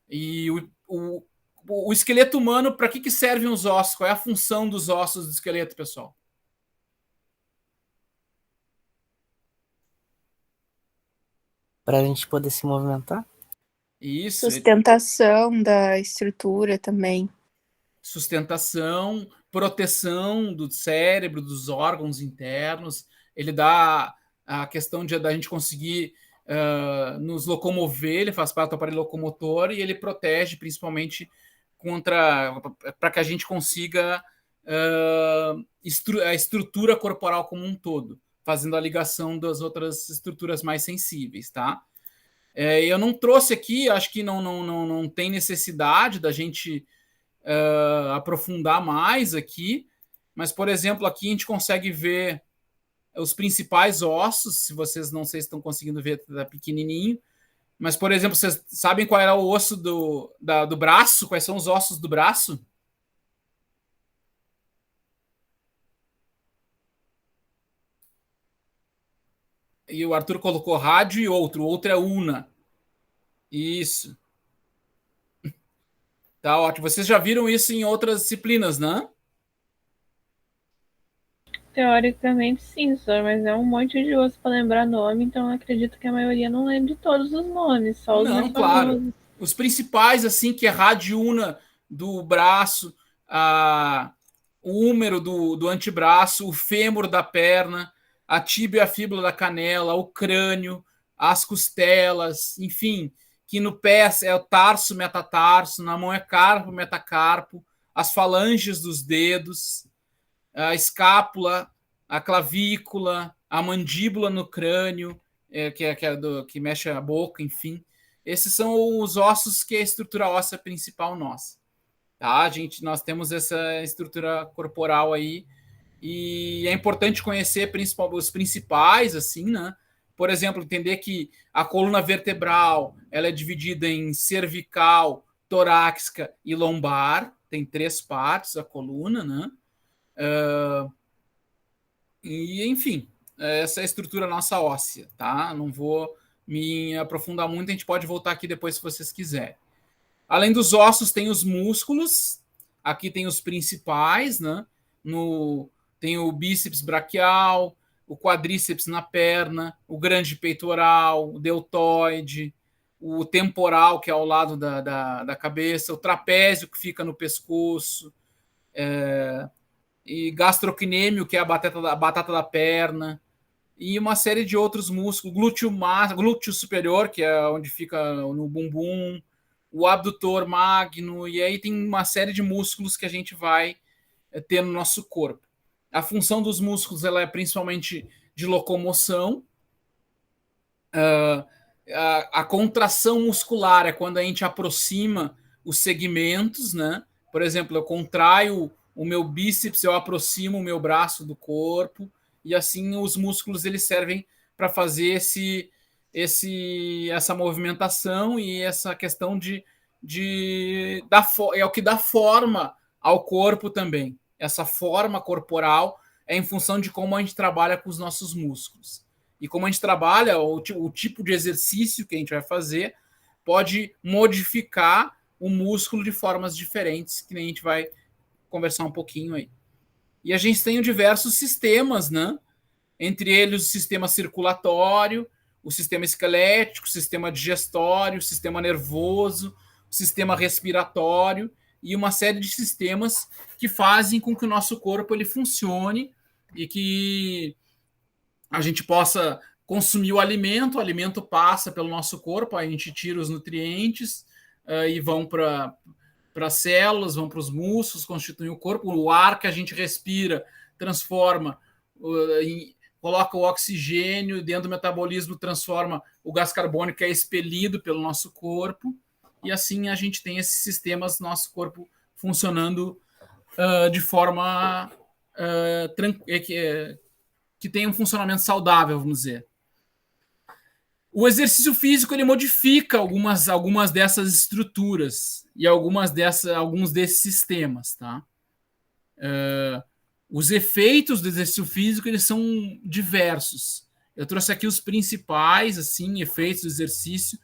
E o esqueleto humano, para que servem os ossos? Qual é a função dos ossos do esqueleto, pessoal? Para a gente poder se movimentar. Isso. Sustentação da estrutura também. Sustentação, proteção do cérebro, dos órgãos internos. Ele dá a questão da gente conseguir nos locomover, ele faz parte do aparelho locomotor e ele protege principalmente para que a gente consiga a estrutura corporal como um todo, fazendo a ligação das outras estruturas mais sensíveis, tá? Eu não trouxe aqui, acho que não tem necessidade da gente aprofundar mais aqui, mas, por exemplo, aqui a gente consegue ver os principais ossos, se vocês não sei se estão conseguindo ver, tá pequenininho, mas, por exemplo, vocês sabem qual era o osso do braço? Quais são os ossos do braço? E o Arthur colocou rádio e outro. O outro é una. Isso. Tá ótimo. Vocês já viram isso em outras disciplinas, né? Teoricamente sim, senhor, mas é um monte de osso para lembrar nome, então eu acredito que a maioria não lembre todos os nomes, só os mais Não, claro. famosos. Os principais, assim, que é radiuna do braço, o húmero do antebraço, o fêmur da perna, a tíbia e a fíbula da canela, o crânio, as costelas, enfim, que no pé é o tarso, metatarso, na mão é carpo, metacarpo, as falanges dos dedos, a escápula, a clavícula, a mandíbula no crânio, que mexe a boca, enfim. Esses são os ossos que é a estrutura óssea principal nossa. Tá, gente? Nós temos essa estrutura corporal aí e é importante conhecer os principais, assim, né? Por exemplo, entender que a coluna vertebral ela é dividida em cervical, torácica e lombar. Tem 3 partes a coluna, né? E, enfim, essa é a estrutura nossa óssea, tá? Não vou me aprofundar muito, a gente pode voltar aqui depois se vocês quiserem. Além dos ossos, tem os músculos. Aqui tem os principais, né? Tem o bíceps braquial, o quadríceps na perna, o grande peitoral, o deltoide, o temporal, que é ao lado da cabeça, o trapézio, que fica no pescoço, e gastrocnêmio, que é a batata da perna, e uma série de outros músculos, glúteo superior, que é onde fica no bumbum, o abdutor magno, e aí tem uma série de músculos que a gente vai ter no nosso corpo. A função dos músculos ela é principalmente de locomoção. A contração muscular é quando a gente aproxima os segmentos, né? Por exemplo, eu contraio o meu bíceps, eu aproximo o meu braço do corpo, e assim os músculos eles servem para fazer essa movimentação e essa questão é o que dá forma ao corpo também. Essa forma corporal é em função de como a gente trabalha com os nossos músculos. E como a gente trabalha, o tipo de exercício que a gente vai fazer pode modificar o músculo de formas diferentes, que nem a gente vai conversar um pouquinho aí. E a gente tem diversos sistemas, né? Entre eles o sistema circulatório, o sistema esquelético, o sistema digestório, o sistema nervoso, o sistema respiratório e uma série de sistemas que fazem com que o nosso corpo ele funcione e que a gente possa consumir o alimento passa pelo nosso corpo, a gente tira os nutrientes e vão para as células, vão para os músculos, constituem o corpo, o ar que a gente respira transforma, coloca o oxigênio dentro do metabolismo, transforma o gás carbônico que é expelido pelo nosso corpo, e assim a gente tem esses sistemas no nosso corpo funcionando de forma que tem um funcionamento saudável, vamos dizer. O exercício físico ele modifica algumas dessas estruturas e alguns desses sistemas, tá? Os efeitos do exercício físico eles são diversos. Eu trouxe aqui os principais assim efeitos do exercício,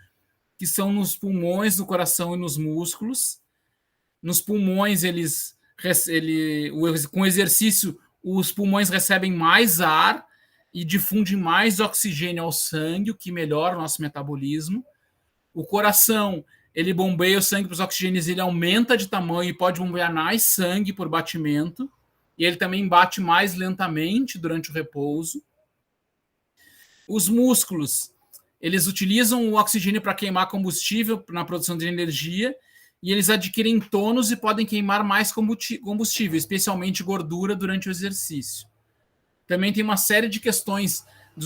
que são nos pulmões, no coração e nos músculos. Nos pulmões com o exercício os pulmões recebem mais ar e difundem mais oxigênio ao sangue, o que melhora o nosso metabolismo. O coração, ele bombeia o sangue para os oxigênios, ele aumenta de tamanho e pode bombear mais sangue por batimento. E ele também bate mais lentamente durante o repouso. Os músculos, eles utilizam o oxigênio para queimar combustível na produção de energia e eles adquirem tônus e podem queimar mais combustível, especialmente gordura, durante o exercício. Também tem uma série de questões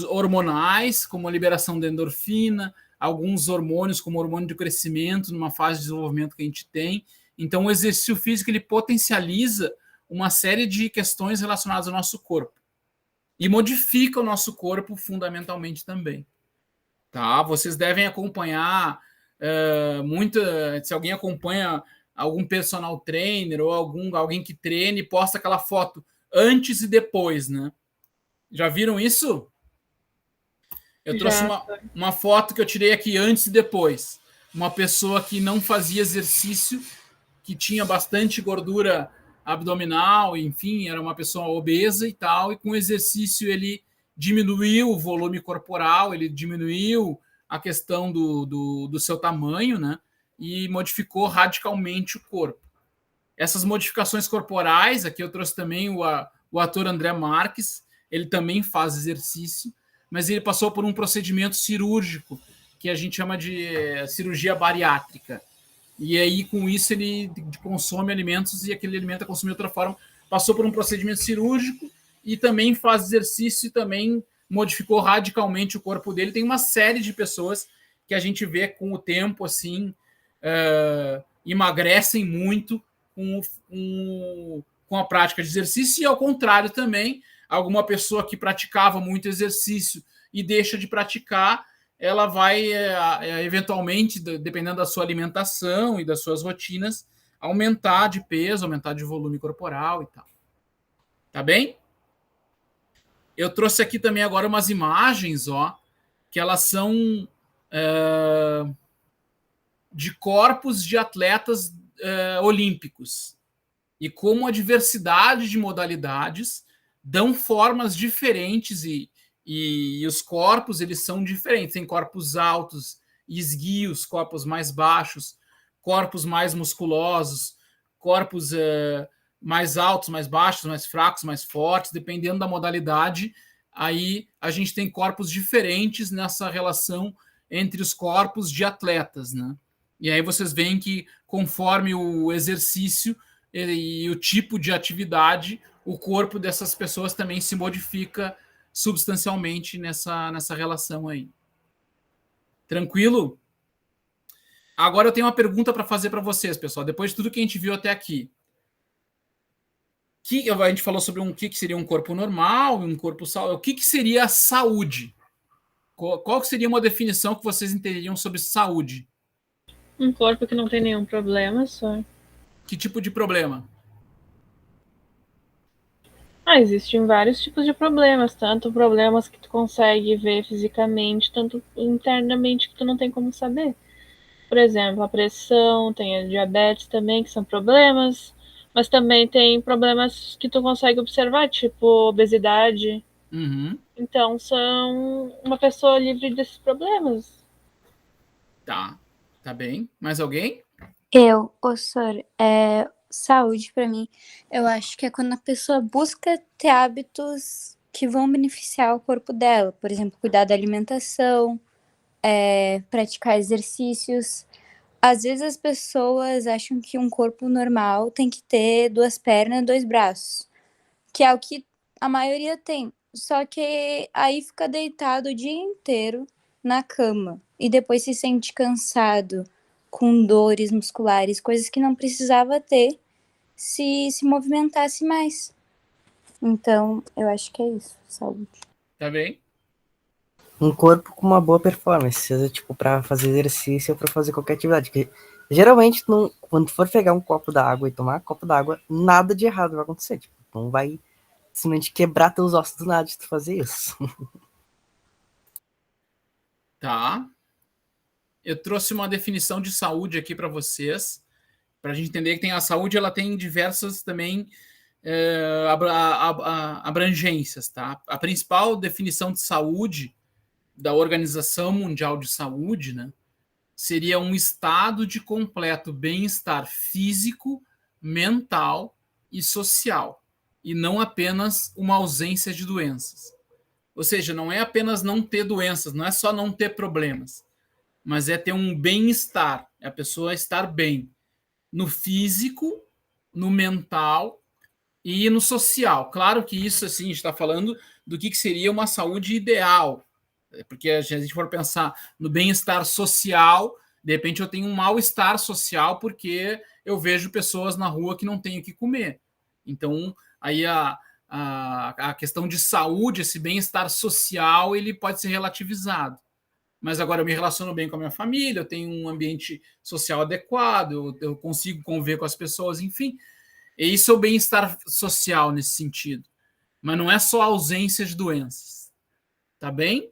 hormonais, como a liberação da endorfina, alguns hormônios, como o hormônio de crescimento, numa fase de desenvolvimento que a gente tem. Então, o exercício físico ele potencializa uma série de questões relacionadas ao nosso corpo e modifica o nosso corpo fundamentalmente também. Tá? Vocês devem acompanhar se alguém acompanha algum personal trainer ou alguém que treine, posta aquela foto antes e depois, né? Já viram isso? Eu trouxe uma foto que eu tirei aqui antes e depois. Uma pessoa que não fazia exercício, que tinha bastante gordura abdominal, enfim, era uma pessoa obesa e tal, e com exercício ele diminuiu o volume corporal, ele diminuiu a questão do seu tamanho, né? E modificou radicalmente o corpo. Essas modificações corporais, aqui eu trouxe também o ator André Marques, ele também faz exercício, mas ele passou por um procedimento cirúrgico, que a gente chama de cirurgia bariátrica. E aí, com isso, ele consome alimentos e aquele alimento é consumido de outra forma. Passou por um procedimento cirúrgico e também faz exercício e também modificou radicalmente o corpo dele. Tem uma série de pessoas que a gente vê com o tempo, assim, emagrecem muito com a prática de exercício, e ao contrário também, alguma pessoa que praticava muito exercício e deixa de praticar, ela vai, eventualmente, dependendo da sua alimentação e das suas rotinas, aumentar de peso, aumentar de volume corporal e tal. Tá bem? Eu trouxe aqui também agora umas imagens, ó, que elas são de corpos de atletas olímpicos. E como a diversidade de modalidades dão formas diferentes e os corpos, eles são diferentes. Tem corpos altos e esguios, corpos mais baixos, corpos mais musculosos, corpos mais altos, mais baixos, mais fracos, mais fortes, dependendo da modalidade. Aí a gente tem corpos diferentes nessa relação entre os corpos de atletas, né? E aí vocês veem que conforme o exercício e o tipo de atividade, o corpo dessas pessoas também se modifica substancialmente nessa relação aí. Tranquilo? Agora eu tenho uma pergunta para fazer para vocês, pessoal. Depois de tudo que a gente viu até aqui, a gente falou sobre o que seria um corpo normal, um corpo saudável. O que seria saúde? Qual seria uma definição que vocês entenderiam sobre saúde? Um corpo que não tem nenhum problema, só. Que tipo de problema? Existem vários tipos de problemas, tanto problemas que tu consegue ver fisicamente, tanto internamente que tu não tem como saber. Por exemplo, a pressão, tem a diabetes também, que são problemas, mas também tem problemas que tu consegue observar, tipo obesidade. Uhum. Então, são uma pessoa livre desses problemas. Tá bem. Mais alguém? Sor, saúde para mim, eu acho que é quando a pessoa busca ter hábitos que vão beneficiar o corpo dela. Por exemplo, cuidar da alimentação, praticar exercícios. Às vezes as pessoas acham que um corpo normal tem que ter 2 pernas, 2 braços, que é o que a maioria tem. Só que aí fica deitado o dia inteiro na cama e depois se sente cansado, com dores musculares, coisas que não precisava ter se movimentasse mais. Então, eu acho que é isso, saúde. Tá bem. Um corpo com uma boa performance, seja tipo para fazer exercício ou para fazer qualquer atividade. Porque, geralmente, quando tu for pegar um copo d'água e tomar um copo d'água, nada de errado vai acontecer. Tipo, não vai simplesmente quebrar teus ossos do nada de tu fazer isso. Tá. Eu trouxe uma definição de saúde aqui para vocês, para a gente entender que tem a saúde, ela tem diversas também abrangências, tá? A principal definição de saúde da Organização Mundial de Saúde, né, seria um estado de completo bem-estar físico, mental e social, e não apenas uma ausência de doenças. Ou seja, não é apenas não ter doenças, não é só não ter problemas, mas é ter um bem-estar, é a pessoa estar bem no físico, no mental e no social. Claro que isso, assim, a gente está falando do que seria uma saúde ideal, porque se a gente for pensar no bem-estar social, de repente eu tenho um mal-estar social porque eu vejo pessoas na rua que não têm o que comer. Então, aí a questão de saúde, esse bem-estar social, ele pode ser relativizado. Mas agora eu me relaciono bem com a minha família, eu tenho um ambiente social adequado, eu consigo conviver com as pessoas, enfim. E isso é o bem-estar social nesse sentido. Mas não é só a ausência de doenças. Tá bem?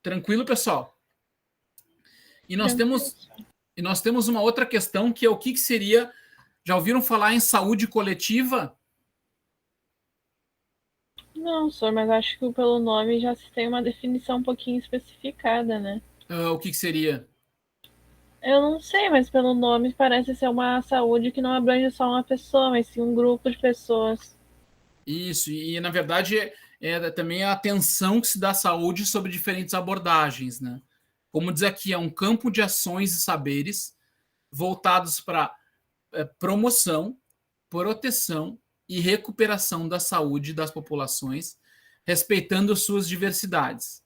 Tranquilo, pessoal? E nós temos uma outra questão, que é o que seria... Já ouviram falar em saúde coletiva? Não, senhor, mas acho que pelo nome já se tem uma definição um pouquinho especificada, né? O que seria? Eu não sei, mas pelo nome parece ser uma saúde que não abrange só uma pessoa, mas sim um grupo de pessoas. Isso, e na verdade também a atenção que se dá à saúde sobre diferentes abordagens, né? Como diz aqui, é um campo de ações e saberes voltados para promoção, proteção e recuperação da saúde das populações, respeitando suas diversidades,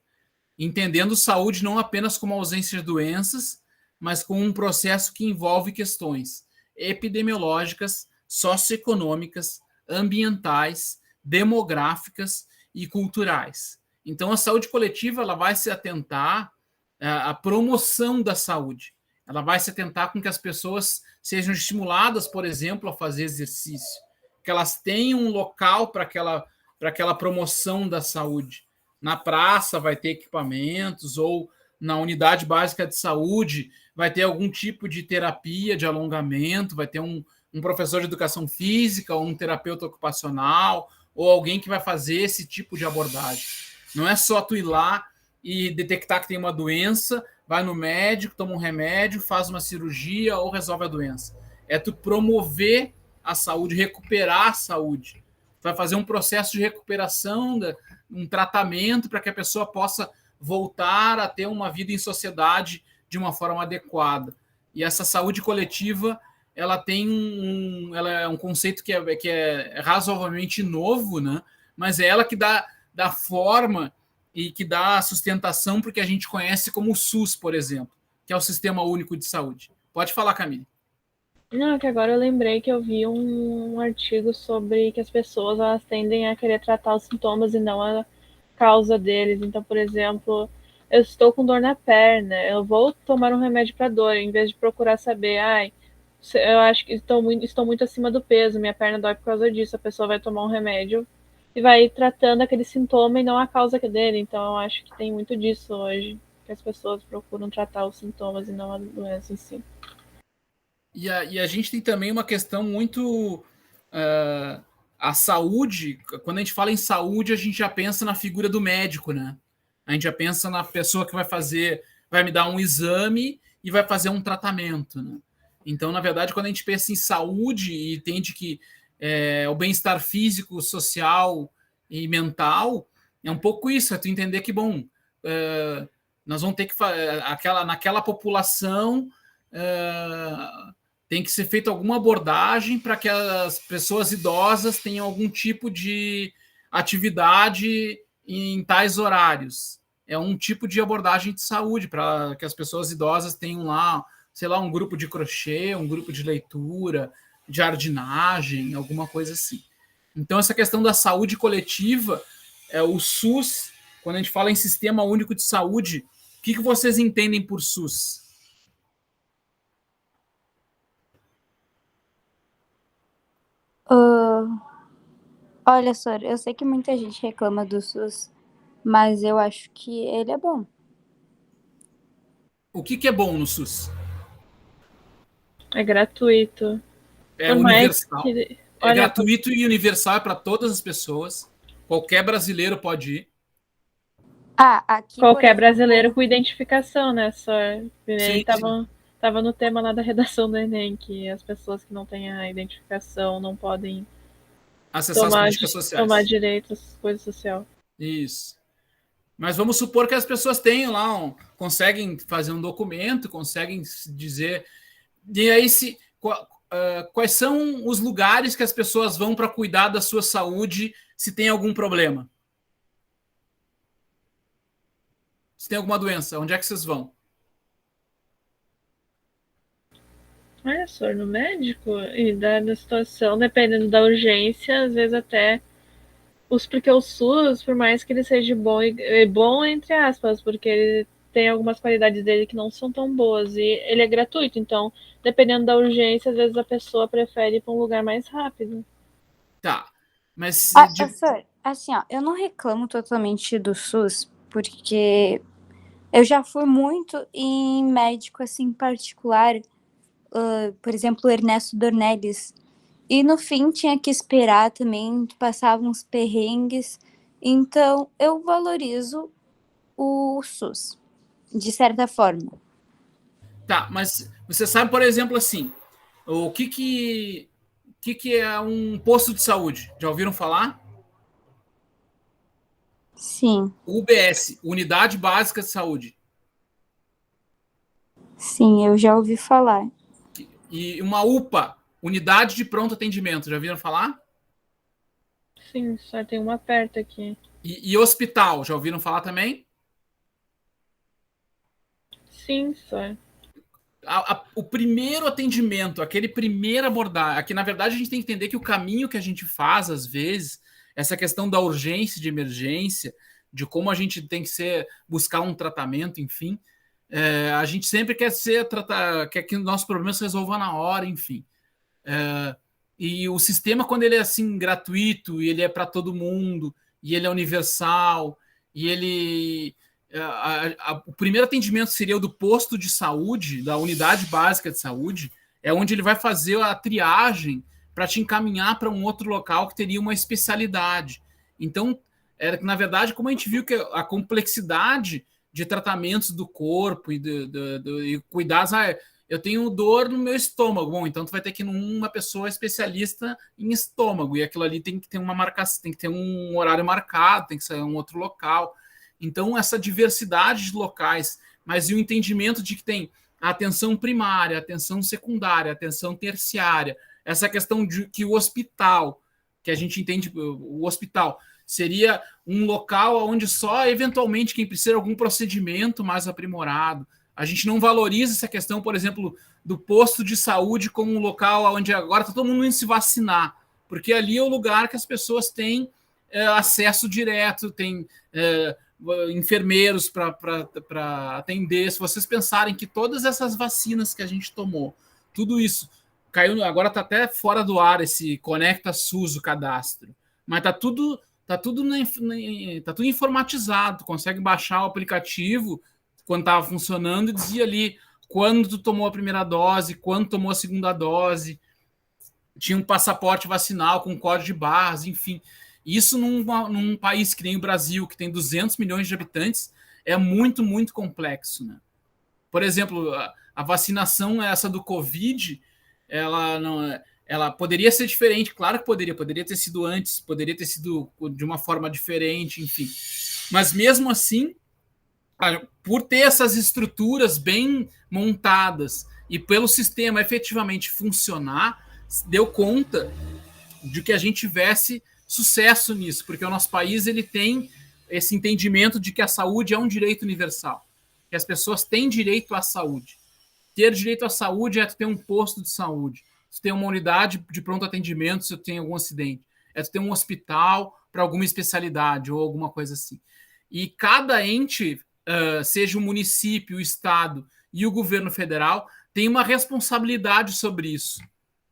entendendo saúde não apenas como ausência de doenças, mas como um processo que envolve questões epidemiológicas, socioeconômicas, ambientais, demográficas e culturais. Então, a saúde coletiva ela vai se atentar à promoção da saúde. Ela vai se atentar com que as pessoas sejam estimuladas, por exemplo, a fazer exercício, que elas tenham um local para aquela promoção da saúde. Na praça vai ter equipamentos, ou na unidade básica de saúde vai ter algum tipo de terapia de alongamento, vai ter um professor de educação física, ou um terapeuta ocupacional, ou alguém que vai fazer esse tipo de abordagem. Não é só tu ir lá e detectar que tem uma doença, vai no médico, toma um remédio, faz uma cirurgia ou resolve a doença. É tu promover a saúde, recuperar a saúde. Vai fazer um processo de recuperação, um tratamento para que a pessoa possa voltar a ter uma vida em sociedade de uma forma adequada. E essa saúde coletiva, ela tem ela é um conceito que é razoavelmente novo, né? Mas é ela que dá forma e que dá sustentação para o que a gente conhece como o SUS, por exemplo, que é o Sistema Único de Saúde. Pode falar, Camille. Não, que agora eu lembrei que eu vi um artigo sobre que as pessoas elas tendem a querer tratar os sintomas e não a causa deles. Então, por exemplo, eu estou com dor na perna, eu vou tomar um remédio para dor, em vez de procurar saber, eu acho que estou muito acima do peso, minha perna dói por causa disso. A pessoa vai tomar um remédio e vai ir tratando aquele sintoma e não a causa dele. Então, eu acho que tem muito disso hoje, que as pessoas procuram tratar os sintomas e não a doença em si. E a gente tem também uma questão muito... a saúde, quando a gente fala em saúde, a gente já pensa na figura do médico, né? A gente já pensa na pessoa que vai me dar um exame e vai fazer um tratamento, né? Então, na verdade, quando a gente pensa em saúde e entende que o bem-estar físico, social e mental, é um pouco isso, é tu entender que, bom, nós vamos ter que naquela população tem que ser feita alguma abordagem para que as pessoas idosas tenham algum tipo de atividade em tais horários. É um tipo de abordagem de saúde para que as pessoas idosas tenham lá, sei lá, um grupo de crochê, um grupo de leitura, de jardinagem, alguma coisa assim. Então, essa questão da saúde coletiva, o SUS, quando a gente fala em Sistema Único de Saúde, o que vocês entendem por SUS? Olha só, eu sei que muita gente reclama do SUS, mas eu acho que ele é bom. O que é bom no SUS? É gratuito. É Por mais universal. que... É gratuito e universal, é para todas as pessoas. Qualquer brasileiro pode ir. Qualquer Aqui, por exemplo, brasileiro com identificação, né? Só Sim, tava no tema lá da redação do Enem, que as pessoas que não têm a identificação não podem acessar as políticas sociais. tomar direitos, coisa social. Isso. Mas vamos supor que as pessoas tenham lá, conseguem fazer um documento, conseguem dizer. E aí, quais são os lugares que as pessoas vão para cuidar da sua saúde se tem algum problema? Se tem alguma doença, onde é que vocês vão? Olha só, no médico, e da situação, dependendo da urgência, às vezes até porque o SUS, por mais que ele seja bom, bom entre aspas, porque ele tem algumas qualidades dele que não são tão boas, e ele é gratuito, então, dependendo da urgência, às vezes a pessoa prefere ir para um lugar mais rápido. Tá, mas... assim, ó, eu não reclamo totalmente do SUS, porque Eu já fui muito em médico, assim, particular, por exemplo, o Ernesto Dornelles. E no fim tinha que esperar também, passava uns perrengues. Então, eu valorizo o SUS, de certa forma. Tá, mas você sabe, por exemplo, assim, o que é um posto de saúde? Já ouviram falar? Sim, UBS, Unidade Básica de Saúde. sim, eu já ouvi falar. E uma UPA, Unidade de Pronto Atendimento. Já ouviram falar? Sim, só tem uma perto aqui. E hospital, já ouviram falar também? Sim, só. O primeiro atendimento, aquele primeiro abordar, aqui na verdade a gente tem que entender que o caminho que a gente faz, às vezes, essa questão da urgência de emergência, de como a gente tem que buscar um tratamento, enfim, a gente sempre quer que nossos problemas se resolvam na hora, enfim. E o sistema, quando ele é assim gratuito, e ele é para todo mundo, e ele é universal, e ele o primeiro atendimento seria o do posto de saúde, da unidade básica de saúde, é onde ele vai fazer a triagem para te encaminhar para um outro local que teria uma especialidade. Então, na verdade, como a gente viu que a complexidade de tratamentos do corpo e cuidados, eu tenho dor no meu estômago. Bom, então tu vai ter que ir numa pessoa especialista em estômago, e aquilo ali tem que ter uma marcação, tem que ter um horário marcado, tem que sair em um outro local. Então, essa diversidade de locais, mas e o entendimento de que tem a atenção primária, a atenção secundária, a atenção terciária, essa questão de que o hospital, que a gente entende, o hospital seria um local onde só, eventualmente, quem precisa de algum procedimento mais aprimorado. A gente não valoriza essa questão, por exemplo, do posto de saúde como um local onde agora está todo mundo indo se vacinar, porque ali é o lugar que as pessoas têm acesso direto, tem enfermeiros para atender. Se vocês pensarem que todas essas vacinas que a gente tomou, tudo isso caiu, agora está até fora do ar esse Conecta SUS, o cadastro, mas está tudo informatizado. Tu consegue baixar o aplicativo quando estava funcionando e dizia ali quando tu tomou a primeira dose, quando tomou a segunda dose, tinha um passaporte vacinal com código de barras, enfim. Isso num país que nem o Brasil, que tem 200 milhões de habitantes, é muito, muito complexo, né? Por exemplo, a vacinação essa do Covid, ela poderia ser diferente, claro que poderia ter sido antes, poderia ter sido de uma forma diferente, enfim. Mas mesmo assim, por ter essas estruturas bem montadas e pelo sistema efetivamente funcionar, deu conta de que a gente tivesse sucesso nisso, porque o nosso país ele tem esse entendimento de que a saúde é um direito universal, que as pessoas têm direito à saúde. Ter direito à saúde é tu ter um posto de saúde, tu ter uma unidade de pronto atendimento se tu tem algum acidente, é tu ter um hospital para alguma especialidade ou alguma coisa assim. E cada ente, seja o município, o estado e o governo federal, tem uma responsabilidade sobre isso.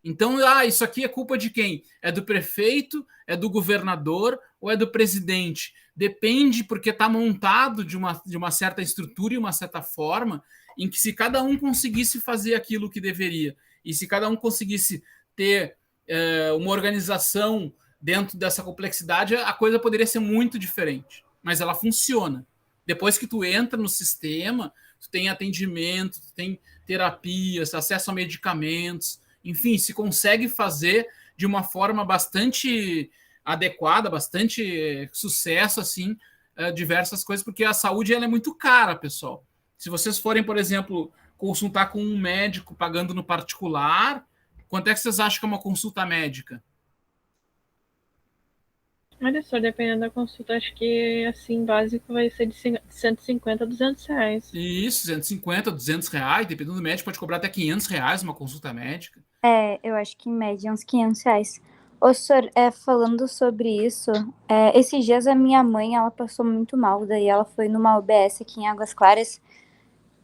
Então, isso aqui é culpa de quem? É do prefeito, é do governador ou é do presidente? Depende, porque está montado de uma certa estrutura e uma certa forma, em que se cada um conseguisse fazer aquilo que deveria, e se cada um conseguisse ter uma organização dentro dessa complexidade, a coisa poderia ser muito diferente. Mas ela funciona. Depois que tu entra no sistema, tu tem atendimento, tu tem terapias, acesso a medicamentos, enfim, se consegue fazer de uma forma bastante adequada, bastante sucesso, assim, diversas coisas, porque a saúde ela é muito cara, pessoal. Se vocês forem, por exemplo, consultar com um médico pagando no particular, quanto é que vocês acham que é uma consulta médica? Olha só, dependendo da consulta, acho que assim, básico vai ser de 150 a 200 reais. Isso, 150, 200 reais, dependendo do médico, pode cobrar até 500 reais uma consulta médica. Eu acho que em média uns 500 reais. Ô, senhor, falando sobre isso, esses dias a minha mãe, ela passou muito mal, daí ela foi numa UBS aqui em Águas Claras,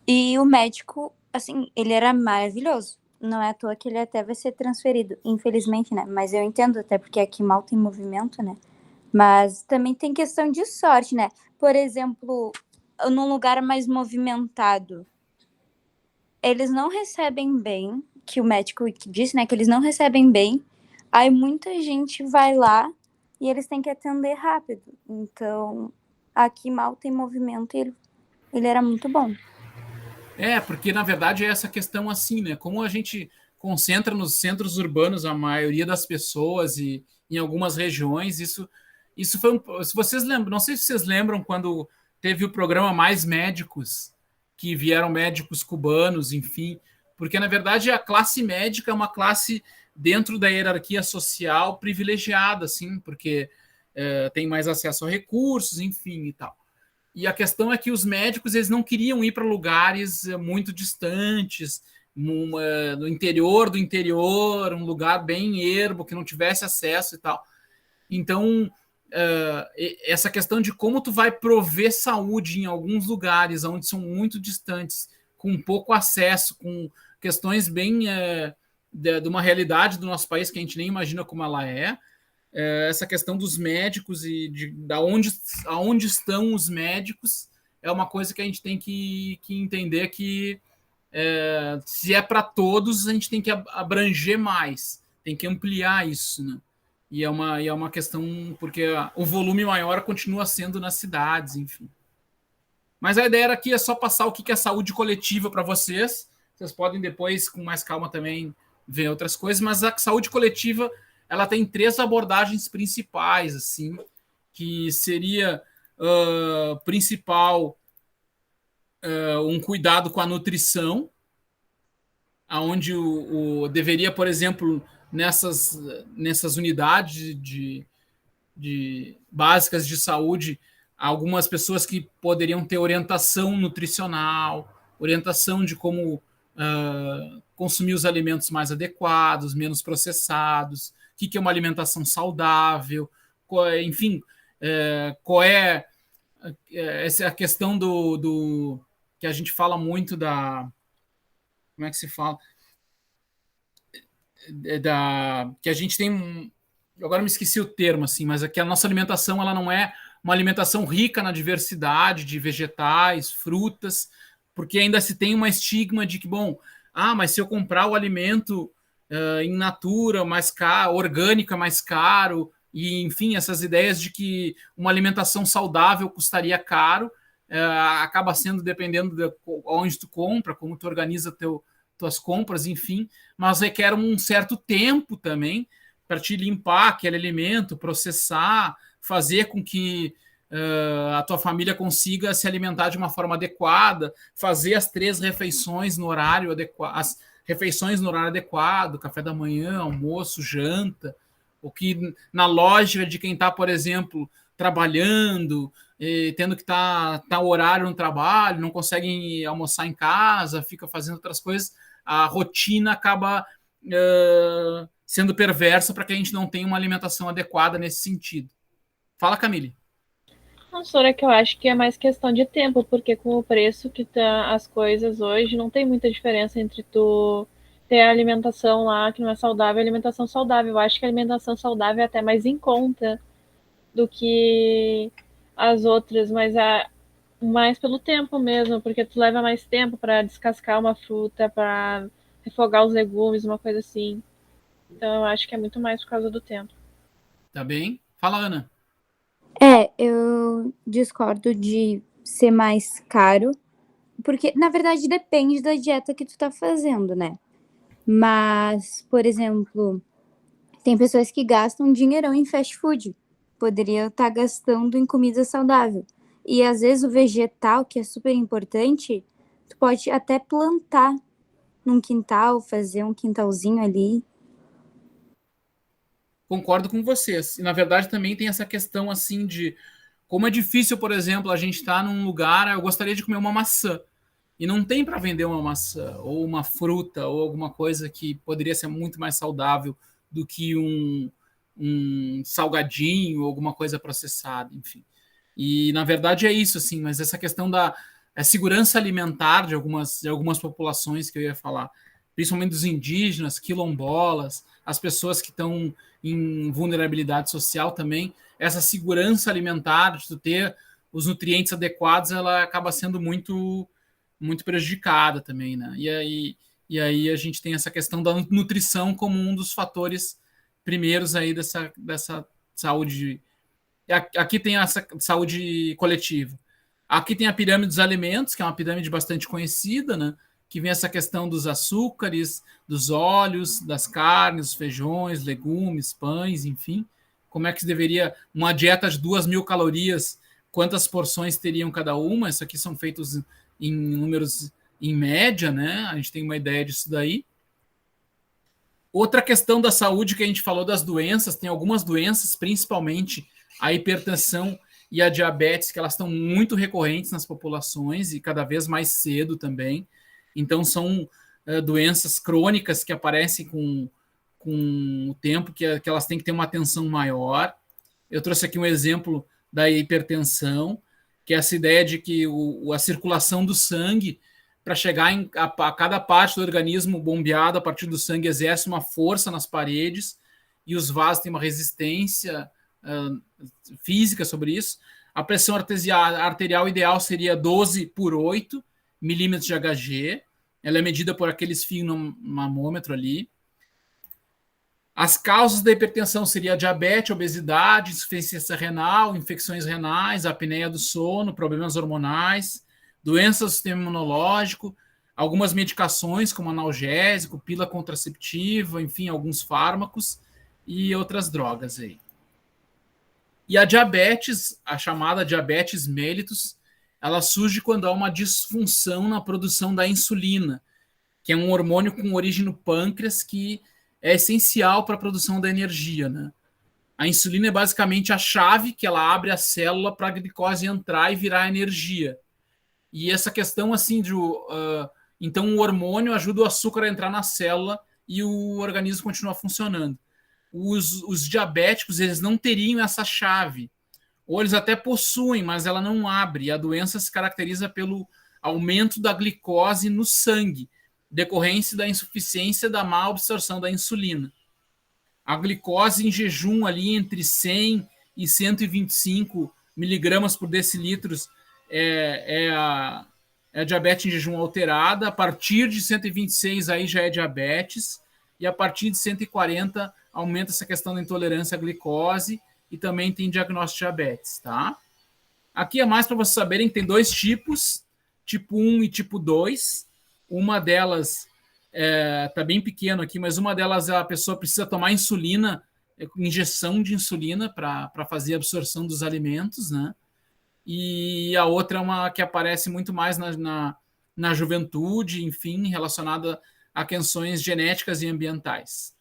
e o médico, assim, ele era maravilhoso. Não é à toa que ele até vai ser transferido, infelizmente, né? Mas eu entendo, até porque aqui mal tem movimento, né? Mas também tem questão de sorte, né? Por exemplo, num lugar mais movimentado, eles não recebem bem, que o médico disse, né, que eles não recebem bem, aí muita gente vai lá e eles têm que atender rápido. Então, aqui mal tem movimento e ele era muito bom. Porque na verdade é essa questão assim, né? Como a gente concentra nos centros urbanos a maioria das pessoas e em algumas regiões, isso foi se vocês lembram, não sei se vocês lembram quando teve o programa Mais Médicos, que vieram médicos cubanos, enfim, porque na verdade a classe médica é uma classe dentro da hierarquia social privilegiada, assim, porque tem mais acesso a recursos, enfim, e tal. E a questão é que os médicos eles não queriam ir para lugares muito distantes, no interior do interior, um lugar bem ermo, que não tivesse acesso e tal. Então, essa questão de como tu vai prover saúde em alguns lugares onde são muito distantes, com pouco acesso, com questões bem de uma realidade do nosso país que a gente nem imagina como ela essa questão dos médicos e aonde estão os médicos é uma coisa que a gente tem que entender que se é para todos, a gente tem que abranger mais, tem que ampliar isso, né? E é uma questão, porque o volume maior continua sendo nas cidades, enfim. Mas a ideia aqui é só passar o que é saúde coletiva para vocês. Vocês podem depois, com mais calma também, ver outras coisas, mas a saúde coletiva ela tem 3 abordagens principais, assim, que seria principal um cuidado com a nutrição, aonde deveria, por exemplo, nessas unidades de básicas de saúde, algumas pessoas que poderiam ter orientação nutricional, orientação de como consumir os alimentos mais adequados, menos processados, o que é uma alimentação saudável, enfim, qual é essa questão do que a gente fala muito como é que se fala? Que a gente tem, agora me esqueci o termo, assim, mas que a nossa alimentação ela não é uma alimentação rica na diversidade de vegetais, frutas, porque ainda se tem uma estigma de que, mas se eu comprar o alimento in natura, mais caro, orgânico é mais caro, e enfim, essas ideias de que uma alimentação saudável custaria caro, acaba sendo dependendo de onde tu compra, como tu organiza tuas compras, enfim, mas requer um certo tempo também para te limpar aquele alimento, processar, fazer com que a tua família consiga se alimentar de uma forma adequada, fazer as 3 refeições no horário adequado, café da manhã, almoço, janta, o que na lógica de quem está, por exemplo, trabalhando, tendo que estar horário no trabalho, não consegue almoçar em casa, fica fazendo outras coisas, a rotina acaba sendo perversa para que a gente não tenha uma alimentação adequada nesse sentido. Fala, Camille. Professora, é que eu acho que é mais questão de tempo, porque com o preço que tá as coisas hoje, não tem muita diferença entre tu ter a alimentação lá que não é saudável e a alimentação saudável. Eu acho que a alimentação saudável é até mais em conta do que as outras, mas mais pelo tempo mesmo, porque tu leva mais tempo para descascar uma fruta, para refogar os legumes, uma coisa assim. Então eu acho que é muito mais por causa do tempo. Tá bem? Fala, Ana. Eu discordo de ser mais caro, porque, na verdade, depende da dieta que tu tá fazendo, né? Mas, por exemplo, tem pessoas que gastam dinheirão em fast food. Poderia estar gastando em comida saudável. E, às vezes, o vegetal, que é super importante, tu pode até plantar num quintal, fazer um quintalzinho ali. Concordo com vocês. E, na verdade, também tem essa questão, assim, de como é difícil, por exemplo, a gente estar num lugar, eu gostaria de comer uma maçã, e não tem para vender uma maçã, ou uma fruta, ou alguma coisa que poderia ser muito mais saudável do que um salgadinho, ou alguma coisa processada, enfim. E, na verdade, é isso, assim, mas essa questão da segurança alimentar de algumas populações que eu ia falar, principalmente dos indígenas, quilombolas, as pessoas que estão em vulnerabilidade social também, essa segurança alimentar de tu ter os nutrientes adequados, ela acaba sendo muito, muito prejudicada também, né? E aí a gente tem essa questão da nutrição como um dos fatores primeiros aí dessa saúde. Aqui tem essa saúde coletiva. Aqui tem a pirâmide dos alimentos, que é uma pirâmide bastante conhecida, né? Que vem essa questão dos açúcares, dos óleos, das carnes, dos feijões, legumes, pães, enfim. Como é que deveria uma dieta de 2.000 calorias, quantas porções teriam cada uma? Isso aqui são feitos em números em média, né? A gente tem uma ideia disso daí. Outra questão da saúde que a gente falou das doenças, tem algumas doenças, principalmente a hipertensão e a diabetes, que elas estão muito recorrentes nas populações e cada vez mais cedo também. Então, são doenças crônicas que aparecem com o tempo, que elas têm que ter uma atenção maior. Eu trouxe aqui um exemplo da hipertensão, que é essa ideia de que a circulação do sangue, para chegar a cada parte do organismo bombeado a partir do sangue, exerce uma força nas paredes, e os vasos têm uma resistência física sobre isso. A pressão arterial ideal seria 12/8 milímetros de Hg. Ela é medida por aqueles fios no mamômetro ali. As causas da hipertensão seriam diabetes, obesidade, insuficiência renal, infecções renais, apneia do sono, problemas hormonais, doenças do sistema imunológico, algumas medicações como analgésico, pílula contraceptiva, enfim, alguns fármacos e outras drogas aí. E a diabetes, a chamada diabetes mellitus, ela surge quando há uma disfunção na produção da insulina, que é um hormônio com origem no pâncreas que é essencial para a produção da energia, né? A insulina é basicamente a chave que ela abre a célula para a glicose entrar e virar energia. E essa questão assim então o hormônio ajuda o açúcar a entrar na célula e o organismo continua funcionando. Os diabéticos, eles não teriam essa chave, ou eles até possuem, mas ela não abre, e a doença se caracteriza pelo aumento da glicose no sangue, decorrência da insuficiência da má absorção da insulina. A glicose em jejum ali entre 100 e 125 miligramas por decilitros é a diabetes em jejum alterada. A partir de 126 aí já é diabetes, e a partir de 140 aumenta essa questão da intolerância à glicose e também tem diagnóstico de diabetes, tá? Aqui é mais para vocês saberem que tem dois tipos, tipo 1 e tipo 2. Uma delas tá bem pequeno aqui, mas uma delas a pessoa precisa tomar insulina, injeção de insulina para fazer a absorção dos alimentos, né? E a outra é uma que aparece muito mais na juventude, enfim, relacionada a questões genéticas e ambientais.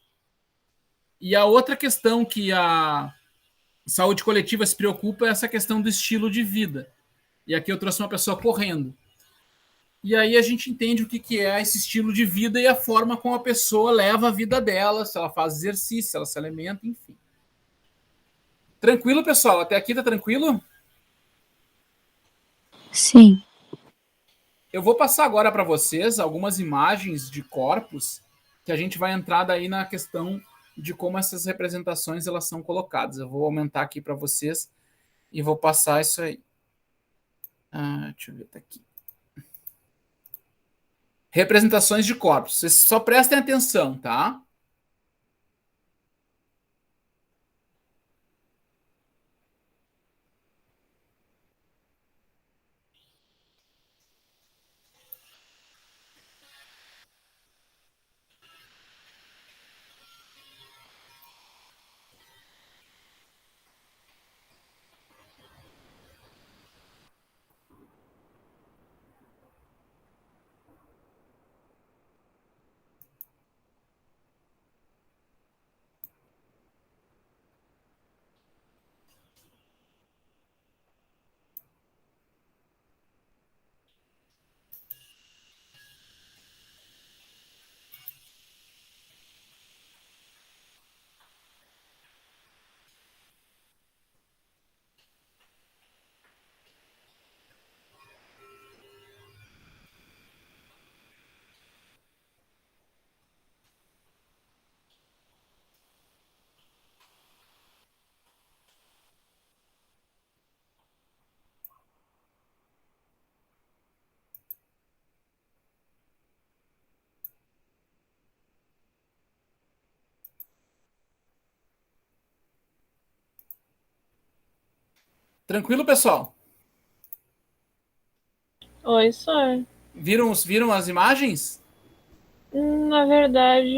E a outra questão que a saúde coletiva se preocupa é essa questão do estilo de vida. E aqui eu trouxe uma pessoa correndo. E aí a gente entende o que é esse estilo de vida e a forma como a pessoa leva a vida dela, se ela faz exercício, se ela se alimenta, enfim. Tranquilo, pessoal? Até aqui tá tranquilo? Sim. Eu vou passar agora para vocês algumas imagens de corpos que a gente vai entrar daí na questão de como essas representações elas são colocadas. Eu vou aumentar aqui para vocês e vou passar isso aí. Deixa eu ver, tá aqui. Representações de corpos. Vocês só prestem atenção, tá? Tranquilo, pessoal? Oi, senhor. Viram as imagens? Na verdade,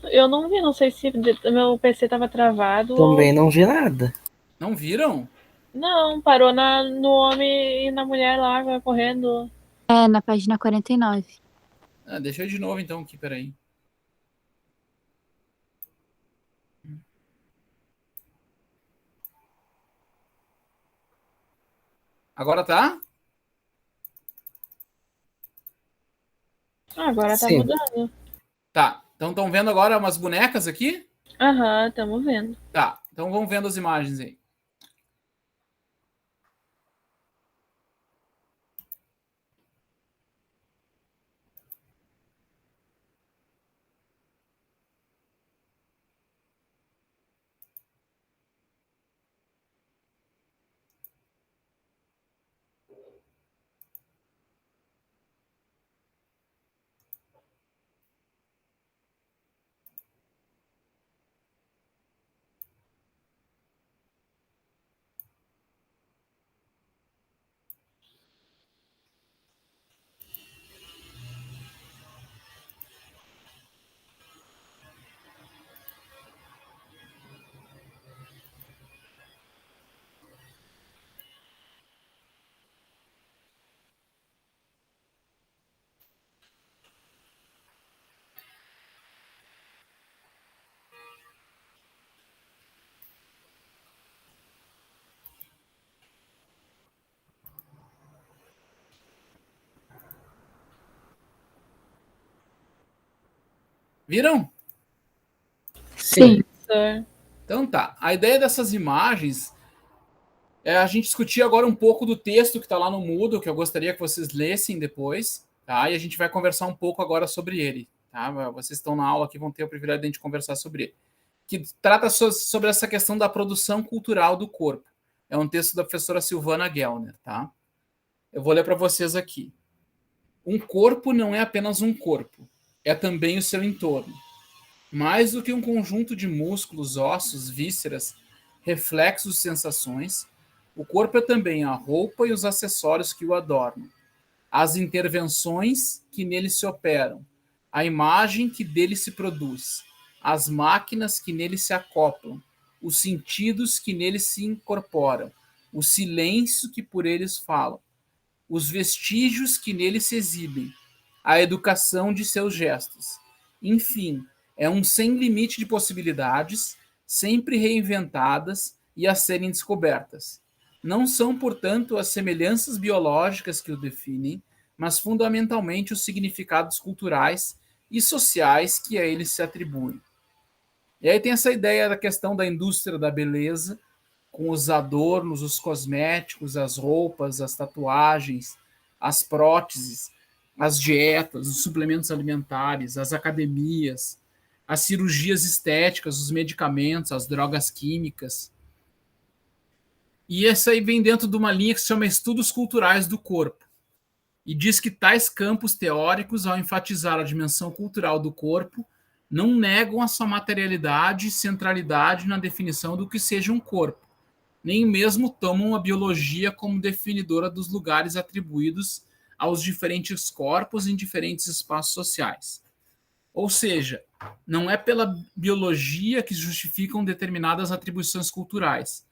eu não vi. Não sei se meu PC tava travado Também ou... não vi nada. Não viram? Não, parou no homem e na mulher lá, vai correndo. É, na página 49. Deixa eu ir de novo então aqui, peraí. Agora tá? Agora tá Sim. mudando. Tá. Então estão vendo agora umas bonecas aqui? Aham, tamo vendo. Tá. Então vamos vendo as imagens aí. Viram? Sim. Senhor. Então tá. A ideia dessas imagens é a gente discutir agora um pouco do texto que está lá no Moodle, que eu gostaria que vocês lessem depois, tá? E a gente vai conversar um pouco agora sobre ele, tá? Vocês estão na aula aqui, vão ter o privilégio de a gente conversar sobre ele. Que trata sobre essa questão da produção cultural do corpo. É um texto da professora Silvana Gellner, tá? Eu vou ler para vocês aqui. Um corpo não é apenas um corpo, é também o seu entorno. Mais do que um conjunto de músculos, ossos, vísceras, reflexos e sensações, o corpo é também a roupa e os acessórios que o adornam, as intervenções que nele se operam, a imagem que dele se produz, as máquinas que nele se acoplam, os sentidos que nele se incorporam, o silêncio que por eles falam, os vestígios que nele se exibem, a educação de seus gestos. Enfim, é um sem limite de possibilidades, sempre reinventadas e a serem descobertas. Não são, portanto, as semelhanças biológicas que o definem, mas fundamentalmente os significados culturais e sociais que a eles se atribuem. E aí tem essa ideia da questão da indústria da beleza, com os adornos, os cosméticos, as roupas, as tatuagens, as próteses, as dietas, os suplementos alimentares, as academias, as cirurgias estéticas, os medicamentos, as drogas químicas. E essa aí vem dentro de uma linha que se chama Estudos Culturais do Corpo. E diz que tais campos teóricos, ao enfatizar a dimensão cultural do corpo, não negam a sua materialidade e centralidade na definição do que seja um corpo, nem mesmo tomam a biologia como definidora dos lugares atribuídos aos diferentes corpos em diferentes espaços sociais. Ou seja, não é pela biologia que justificam determinadas atribuições culturais,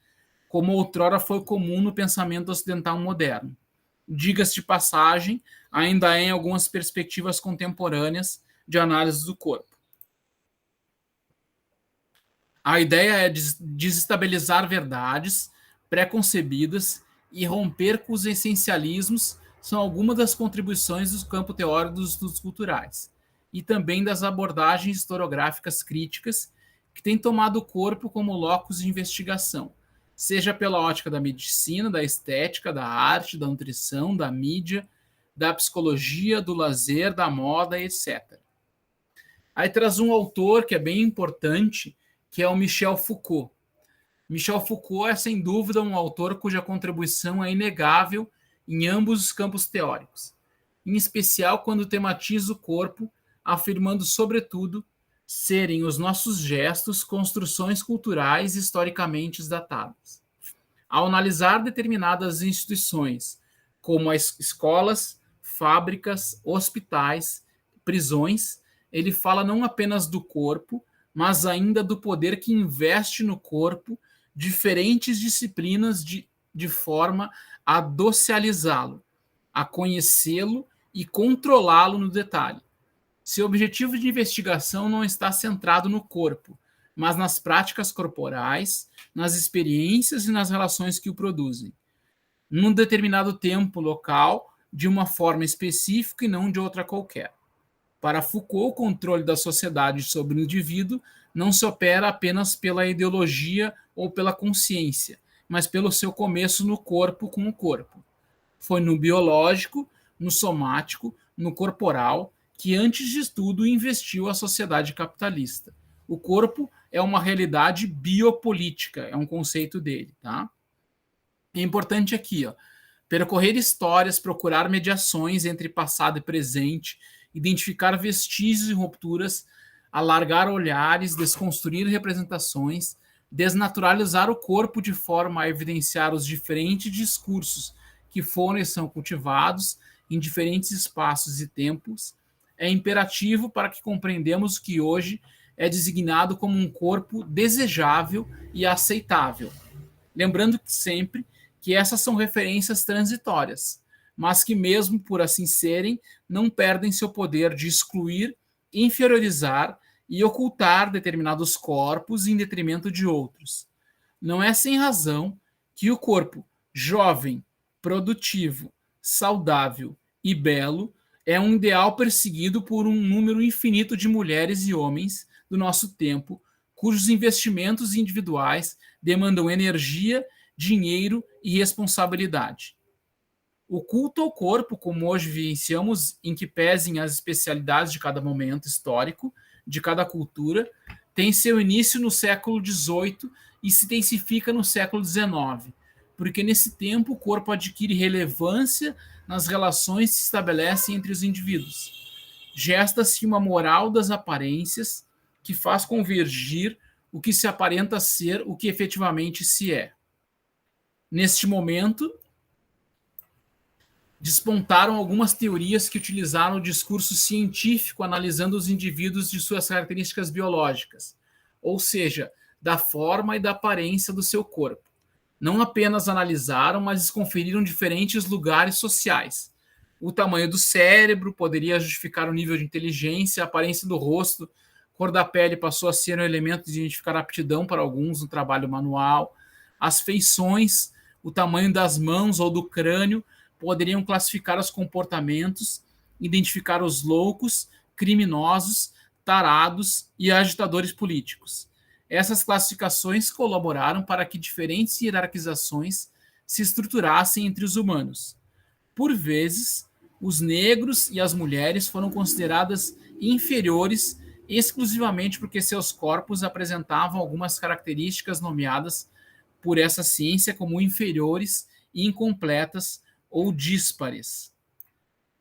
como outrora foi comum no pensamento ocidental moderno. Diga-se de passagem, ainda há em algumas perspectivas contemporâneas de análise do corpo. A ideia é desestabilizar verdades preconcebidas e romper com os essencialismos são algumas das contribuições do campo teórico dos estudos culturais e também das abordagens historiográficas críticas que têm tomado o corpo como locus de investigação, seja pela ótica da medicina, da estética, da arte, da nutrição, da mídia, da psicologia, do lazer, da moda, etc. Aí traz um autor que é bem importante, que é o Michel Foucault. Michel Foucault é, sem dúvida, um autor cuja contribuição é inegável em ambos os campos teóricos, em especial quando tematiza o corpo, afirmando, sobretudo, serem os nossos gestos construções culturais historicamente datadas. ao analisar determinadas instituições, como as escolas, fábricas, hospitais, prisões, ele fala não apenas do corpo, mas ainda do poder que investe no corpo diferentes disciplinas de forma a docializá-lo, a conhecê-lo e controlá-lo no detalhe. Seu objetivo de investigação não está centrado no corpo, mas nas práticas corporais, nas experiências e nas relações que o produzem. Num determinado tempo local, de uma forma específica e não de outra qualquer. Para Foucault, o controle da sociedade sobre o indivíduo não se opera apenas pela ideologia ou pela consciência, mas pelo seu começo no corpo com o corpo. Foi no biológico, no somático, no corporal, que antes de tudo investiu a sociedade capitalista. O corpo é uma realidade biopolítica, é um conceito dele, tá? É importante aqui, ó, percorrer histórias, procurar mediações entre passado e presente, identificar vestígios e rupturas, alargar olhares, desconstruir representações, desnaturalizar o corpo de forma a evidenciar os diferentes discursos que foram e são cultivados em diferentes espaços e tempos, é imperativo para que compreendamos o que hoje é designado como um corpo desejável e aceitável. Lembrando que sempre que essas são referências transitórias, mas que mesmo por assim serem, não perdem seu poder de excluir, inferiorizar e ocultar determinados corpos em detrimento de outros. Não é sem razão que o corpo jovem, produtivo, saudável e belo é um ideal perseguido por um número infinito de mulheres e homens do nosso tempo, cujos investimentos individuais demandam energia, dinheiro e responsabilidade. O culto ao corpo, como hoje vivenciamos, em que pesem as especialidades de cada momento histórico, de cada cultura, tem seu início no século XVIII e se intensifica no século XIX, porque nesse tempo o corpo adquire relevância nas relações que se estabelecem entre os indivíduos. Gesta-se uma moral das aparências que faz convergir o que se aparenta ser o que efetivamente se é. Neste momento, despontaram algumas teorias que utilizaram o discurso científico analisando os indivíduos de suas características biológicas, ou seja, da forma e da aparência do seu corpo. Não apenas analisaram, mas conferiram diferentes lugares sociais. O tamanho do cérebro poderia justificar o nível de inteligência, a aparência do rosto, cor da pele passou a ser um elemento de identificar aptidão para alguns no trabalho manual, as feições, o tamanho das mãos ou do crânio poderiam classificar os comportamentos, identificar os loucos, criminosos, tarados e agitadores políticos. Essas classificações colaboraram para que diferentes hierarquizações se estruturassem entre os humanos. Por vezes, os negros e as mulheres foram consideradas inferiores exclusivamente porque seus corpos apresentavam algumas características nomeadas por essa ciência como inferiores, incompletas ou díspares.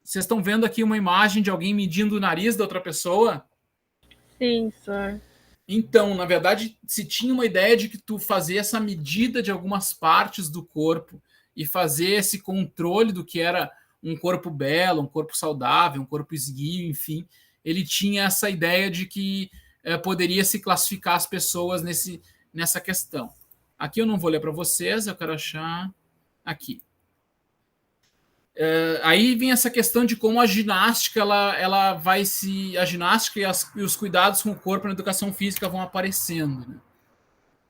Vocês estão vendo aqui uma imagem de alguém medindo o nariz da outra pessoa? Sim, senhor. Então, na verdade, se tinha uma ideia de que tu fazia essa medida de algumas partes do corpo e fazer esse controle do que era um corpo belo, um corpo saudável, um corpo esguio, enfim, ele tinha essa ideia de que poderia se classificar as pessoas nessa questão. Aqui eu não vou ler para vocês, eu quero achar aqui. Aí vem essa questão de como a ginástica ela vai se. A ginástica e os cuidados com o corpo na educação física vão aparecendo. Né?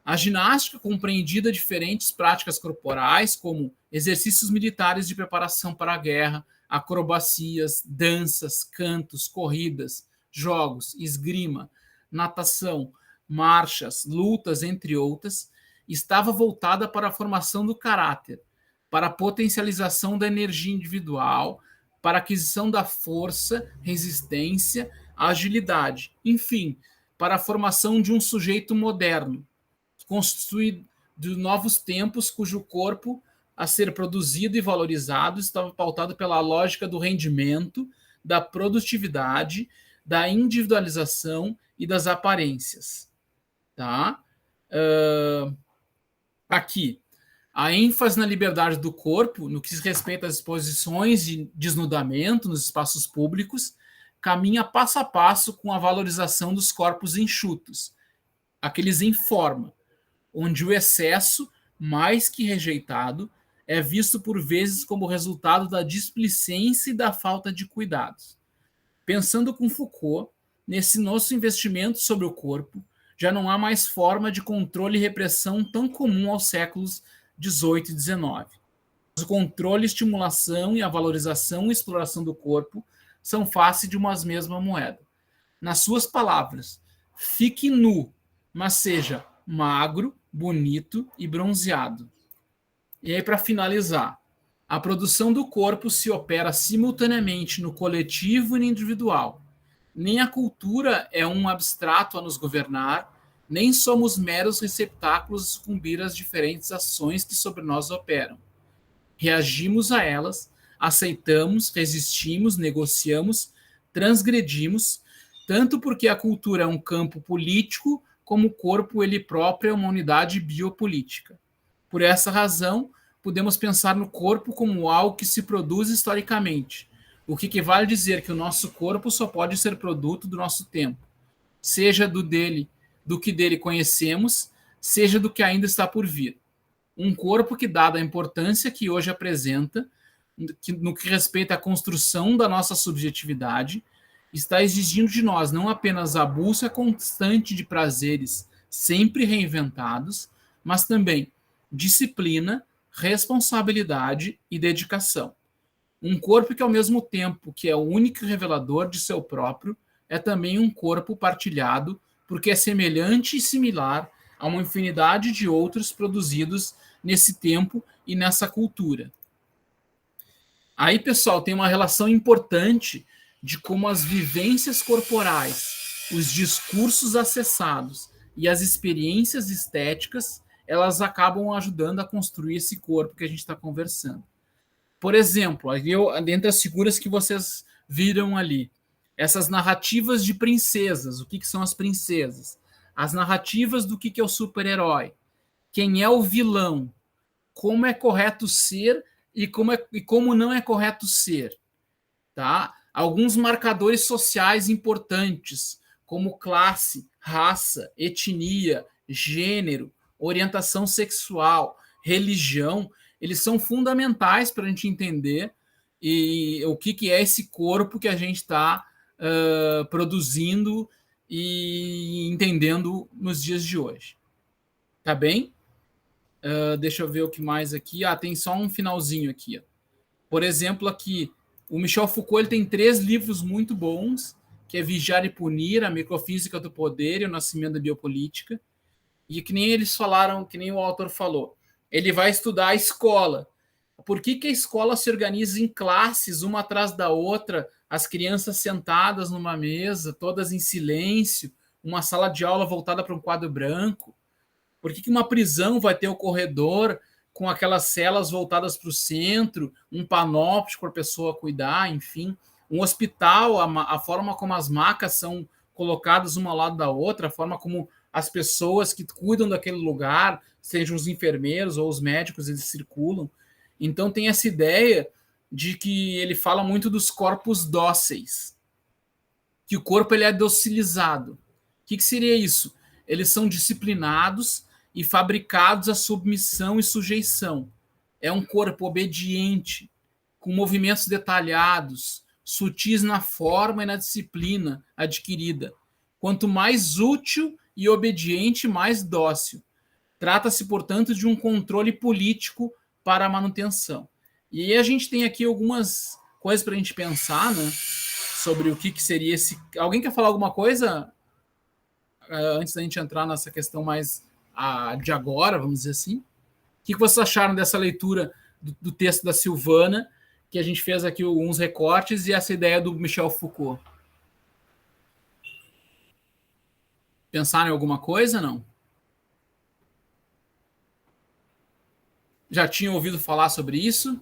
A ginástica compreendida diferentes práticas corporais, como exercícios militares de preparação para a guerra, acrobacias, danças, cantos, corridas, jogos, esgrima, natação, marchas, lutas, entre outras, estava voltada para a formação do caráter, para a potencialização da energia individual, para a aquisição da força, resistência, agilidade, enfim, para a formação de um sujeito moderno, constituído de novos tempos, cujo corpo, a ser produzido e valorizado, estava pautado pela lógica do rendimento, da produtividade, da individualização e das aparências. Tá? Aqui. A ênfase na liberdade do corpo, no que diz respeito às exposições de desnudamento nos espaços públicos, caminha passo a passo com a valorização dos corpos enxutos, aqueles em forma, onde o excesso, mais que rejeitado, é visto por vezes como resultado da displicência e da falta de cuidados. Pensando com Foucault, nesse nosso investimento sobre o corpo, já não há mais forma de controle e repressão tão comum aos séculos 18 e 19. O controle, estimulação e a valorização e exploração do corpo são face de uma mesma moeda. Nas suas palavras, fique nu, mas seja magro, bonito e bronzeado. E aí, para finalizar, a produção do corpo se opera simultaneamente no coletivo e no individual. Nem a cultura é um abstrato a nos governar, nem somos meros receptáculos a sucumbir às diferentes ações que sobre nós operam. Reagimos a elas, aceitamos, resistimos, negociamos, transgredimos, tanto porque a cultura é um campo político, como o corpo ele próprio é uma unidade biopolítica. Por essa razão, podemos pensar no corpo como algo que se produz historicamente, o que equivale a dizer que o nosso corpo só pode ser produto do nosso tempo, seja do que dele conhecemos, seja do que ainda está por vir. Um corpo que, dada a importância que hoje apresenta, no que respeita à construção da nossa subjetividade, está exigindo de nós não apenas a busca constante de prazeres sempre reinventados, mas também disciplina, responsabilidade e dedicação. Um corpo que, ao mesmo tempo que é o único revelador de seu próprio, é também um corpo partilhado, porque é semelhante e similar a uma infinidade de outros produzidos nesse tempo e nessa cultura. Aí, pessoal, tem uma relação importante de como as vivências corporais, os discursos acessados e as experiências estéticas, elas acabam ajudando a construir esse corpo que a gente está conversando. Por exemplo, dentre as figuras que vocês viram ali, essas narrativas de princesas, o que são as princesas? As narrativas do que é o super-herói, quem é o vilão, como é correto ser e como não é correto ser. Tá? Alguns marcadores sociais importantes, como classe, raça, etnia, gênero, orientação sexual, religião, eles são fundamentais para a gente entender o que é esse corpo que a gente está produzindo e entendendo nos dias de hoje. Tá bem? Deixa eu ver o que mais aqui. Tem só um finalzinho aqui. Ó. Por exemplo, aqui, o Michel Foucault ele tem 3 livros muito bons, que é Vigiar e Punir, A Microfísica do Poder e O Nascimento da Biopolítica. E que nem eles falaram, que nem o autor falou, ele vai estudar a escola. Por que a escola se organiza em classes, uma atrás da outra, as crianças sentadas numa mesa, todas em silêncio, uma sala de aula voltada para um quadro branco? Por que uma prisão vai ter o corredor com aquelas celas voltadas para o centro, um panóptico para a pessoa cuidar, enfim? Um hospital, a forma como as macas são colocadas uma ao lado da outra, a forma como as pessoas que cuidam daquele lugar, sejam os enfermeiros ou os médicos, eles circulam. Então tem essa ideia de que ele fala muito dos corpos dóceis, que o corpo ele é docilizado. O que seria isso? Eles são disciplinados e fabricados à submissão e sujeição. É um corpo obediente, com movimentos detalhados, sutis na forma e na disciplina adquirida. Quanto mais útil e obediente, mais dócil. Trata-se, portanto, de um controle político para a manutenção. E aí a gente tem aqui algumas coisas para a gente pensar, né, sobre o que seria esse... Alguém quer falar alguma coisa antes da gente entrar nessa questão mais de agora, vamos dizer assim? O que vocês acharam dessa leitura do texto da Silvana, que a gente fez aqui alguns recortes, e essa ideia do Michel Foucault? Pensaram em alguma coisa, não? Já tinham ouvido falar sobre isso?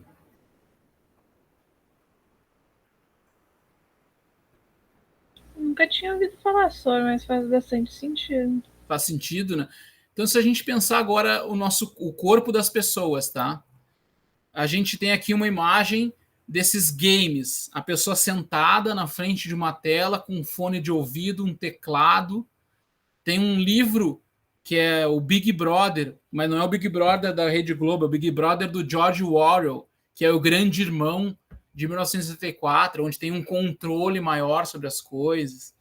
Nunca tinha ouvido falar sobre, mas faz bastante sentido. Faz sentido, né? Então, se a gente pensar agora o corpo das pessoas, tá? A gente tem aqui uma imagem desses games, a pessoa sentada na frente de uma tela com um fone de ouvido, um teclado. Tem um livro que é o Big Brother, mas não é o Big Brother da Rede Globo, é o Big Brother do George Orwell, que é o Grande Irmão de 1984, onde tem um controle maior sobre as coisas.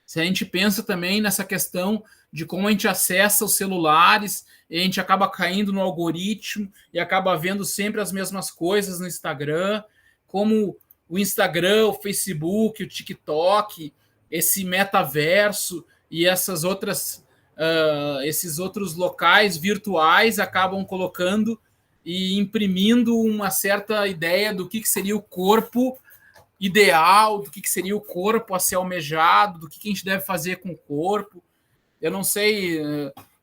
Se a gente pensa também nessa questão de como a gente acessa os celulares e a gente acaba caindo no algoritmo e acaba vendo sempre as mesmas coisas no Instagram, como o Instagram, o Facebook, o TikTok, esse metaverso e essas outras, esses outros locais virtuais acabam colocando e imprimindo uma certa ideia do que seria o corpo ideal, do que seria o corpo a ser almejado, do que a gente deve fazer com o corpo. Eu não sei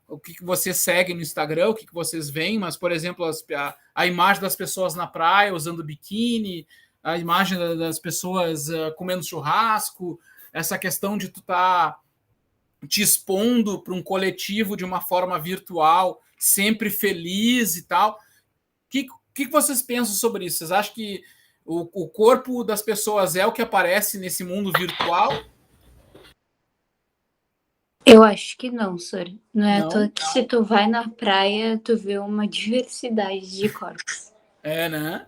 o que você segue no Instagram, o que vocês veem, mas, por exemplo, a imagem das pessoas na praia usando biquíni, a imagem das pessoas comendo churrasco, essa questão de tu estar te expondo para um coletivo de uma forma virtual, sempre feliz e tal. O que vocês pensam sobre isso? Vocês acham que o corpo das pessoas é o que aparece nesse mundo virtual? Eu acho que não, Sor. Não é à Não? toa que se tu vai na praia, tu vê uma diversidade de corpos. É, né?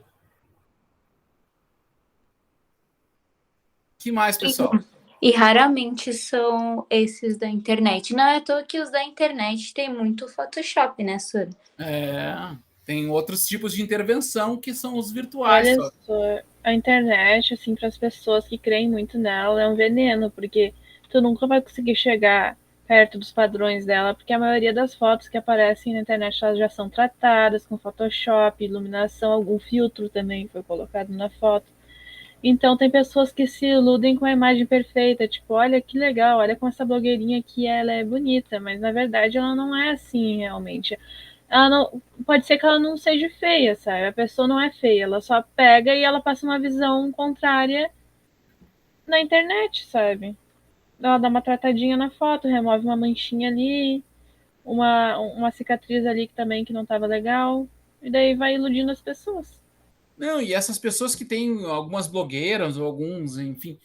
Que mais, pessoal? E raramente são esses da internet. Não é à toa que os da internet tem muito Photoshop, né, Sor? Tem outros tipos de intervenção que são os virtuais. Olha só, a internet, assim, para as pessoas que creem muito nela, é um veneno, porque tu nunca vai conseguir chegar perto dos padrões dela, porque a maioria das fotos que aparecem na internet elas já são tratadas com Photoshop, iluminação, algum filtro também foi colocado na foto. Então tem pessoas que se iludem com a imagem perfeita, tipo, olha que legal, olha como essa blogueirinha aqui ela é bonita, mas na verdade ela não é assim realmente. Ela não, pode ser que ela não seja feia, sabe? A pessoa não é feia, ela só pega e ela passa uma visão contrária na internet, sabe? Ela dá uma tratadinha na foto, remove uma manchinha ali, uma cicatriz ali que também que não estava legal, e daí vai iludindo as pessoas. Não, e essas pessoas que têm algumas blogueiras ou alguns, enfim,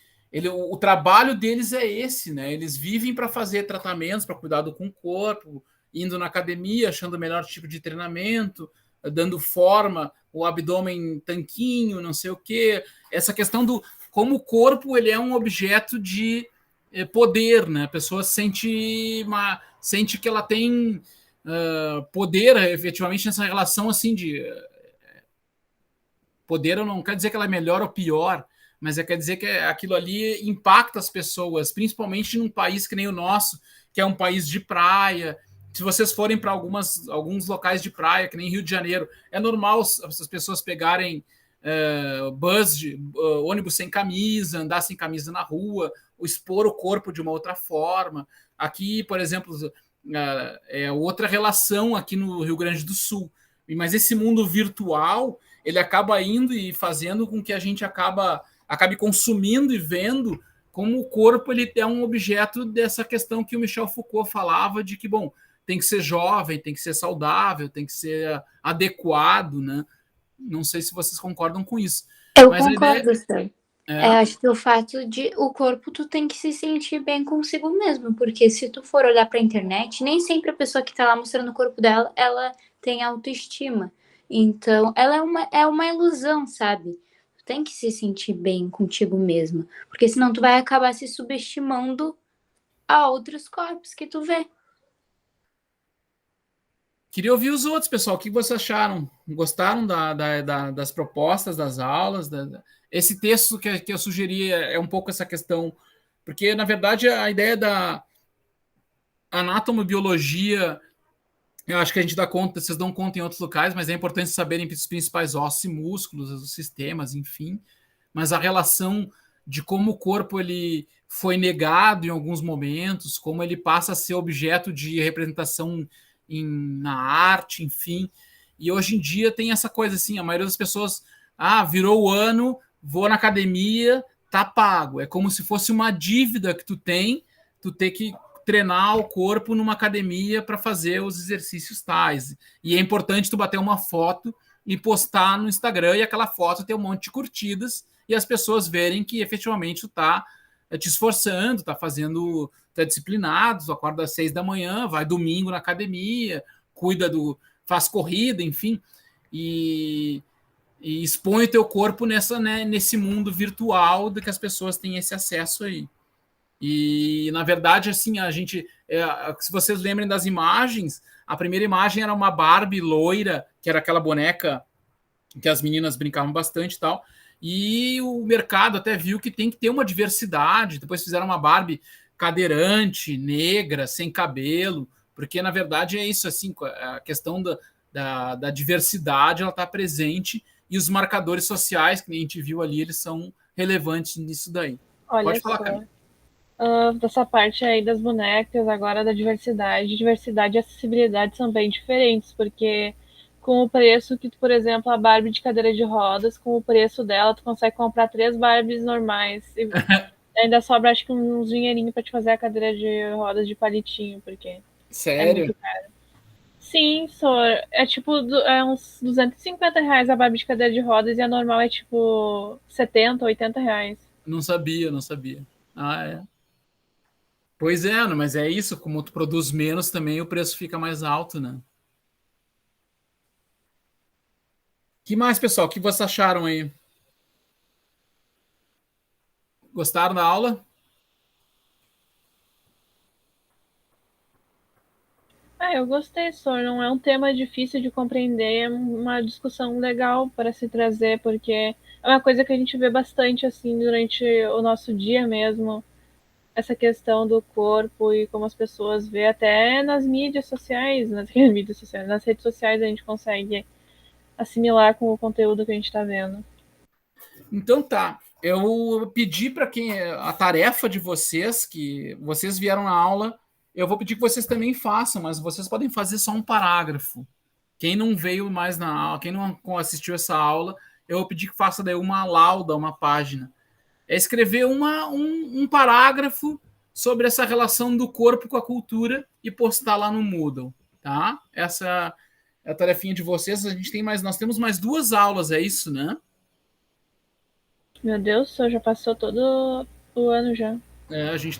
o trabalho deles é esse, né? Eles vivem para fazer tratamentos, para cuidar com o corpo, indo na academia, achando o melhor tipo de treinamento, dando forma, o abdômen tanquinho, não sei o quê. Essa questão do como o corpo ele é um objeto de poder, né? A pessoa sente que ela tem poder efetivamente nessa relação assim de poder. Eu não quero dizer que ela é melhor ou pior, mas quer dizer que aquilo ali impacta as pessoas, principalmente num país que nem o nosso, que é um país de praia. Se vocês forem para alguns locais de praia, que nem Rio de Janeiro, é normal as pessoas pegarem ônibus sem camisa, andar sem camisa na rua, ou expor o corpo de uma outra forma. Aqui, por exemplo, é outra relação aqui no Rio Grande do Sul. Mas esse mundo virtual, ele acaba indo e fazendo com que a gente acabe consumindo e vendo como o corpo ele é um objeto dessa questão que o Michel Foucault falava de que, bom, tem que ser jovem, tem que ser saudável, tem que ser adequado, né? Não sei se vocês concordam com isso. Eu concordo, Sir. Acho que o fato de o corpo tu tem que se sentir bem consigo mesmo, porque se tu for olhar pra internet, nem sempre a pessoa que tá lá mostrando o corpo dela, ela tem autoestima. Então, ela é uma ilusão, sabe? Tu tem que se sentir bem contigo mesma, porque senão tu vai acabar se subestimando a outros corpos que tu vê. Queria ouvir os outros, pessoal. O que vocês acharam? Gostaram das propostas, das aulas? Esse texto que eu sugeri é um pouco essa questão, porque, na verdade, a ideia da anatomobiologia, eu acho que a gente dá conta, vocês dão conta em outros locais, mas é importante saberem os principais ossos e músculos, os sistemas, enfim. Mas a relação de como o corpo ele foi negado em alguns momentos, como ele passa a ser objeto de representação na arte, enfim. E hoje em dia tem essa coisa assim, a maioria das pessoas, virou o ano, vou na academia, tá pago. É como se fosse uma dívida que tu tem que treinar o corpo numa academia para fazer os exercícios tais. E é importante tu bater uma foto e postar no Instagram, e aquela foto ter um monte de curtidas e as pessoas verem que efetivamente tu tá te esforçando, tá fazendo, tá disciplinado, tu acorda às 6 da manhã, vai domingo na academia, faz corrida, enfim, e expõe o teu corpo nesse mundo virtual de que as pessoas têm esse acesso aí. E, na verdade, assim, se vocês lembrem das imagens, a primeira imagem era uma Barbie loira, que era aquela boneca que as meninas brincavam bastante e tal, e o mercado até viu que tem que ter uma diversidade, depois fizeram uma Barbie cadeirante, negra, sem cabelo, porque, na verdade, é isso, assim, a questão da diversidade, ela está presente, e os marcadores sociais, que a gente viu ali, eles são relevantes nisso daí. Olha Pode falar, só. Camila. Dessa parte aí das bonecas, agora da diversidade e acessibilidade são bem diferentes, porque com o preço que, por exemplo, a Barbie de cadeira de rodas, com o preço dela, tu consegue comprar 3 Barbies normais e ainda sobra, acho que uns dinheirinhos para te fazer a cadeira de rodas de palitinho, porque Sério? é muito caro. Sim, é tipo uns R$ 250 a Barbie de cadeira de rodas e a normal é tipo R$ 70, R$ 80. Não sabia. Ah, é. Pois é, mas é isso, como tu produz menos também, o preço fica mais alto, né? Que mais, pessoal? O que vocês acharam aí? Gostaram da aula? Eu gostei, só não é um tema difícil de compreender, é uma discussão legal para se trazer, porque é uma coisa que a gente vê bastante assim durante o nosso dia mesmo, essa questão do corpo e como as pessoas vê até nas mídias sociais, nas redes sociais a gente consegue assimilar com o conteúdo que a gente está vendo. Então tá. Eu pedi para quem a tarefa de vocês, que vocês vieram na aula, eu vou pedir que vocês também façam, mas vocês podem fazer só um parágrafo. Quem não veio mais na aula, quem não assistiu essa aula, eu vou pedir que faça daí uma lauda, uma página. É escrever um parágrafo sobre essa relação do corpo com a cultura e postar lá no Moodle, tá? Essa é a tarefinha de vocês. Nós temos mais 2 aulas, é isso, né? Meu Deus, só já passou todo o ano já.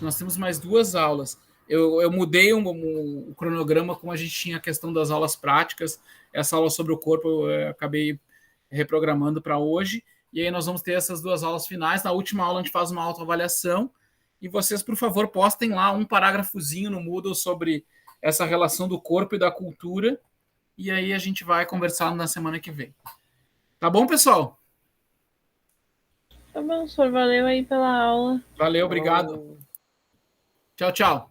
Nós temos mais 2 aulas. Eu mudei o cronograma como a gente tinha a questão das aulas práticas. Essa aula sobre o corpo eu acabei reprogramando para hoje. E aí nós vamos ter essas 2 aulas finais. Na última aula a gente faz uma autoavaliação. E vocês, por favor, postem lá um parágrafozinho no Moodle sobre essa relação do corpo e da cultura. E aí a gente vai conversar na semana que vem. Tá bom, pessoal? Tá bom, senhor, valeu aí pela aula. Valeu, obrigado. Tchau, tchau.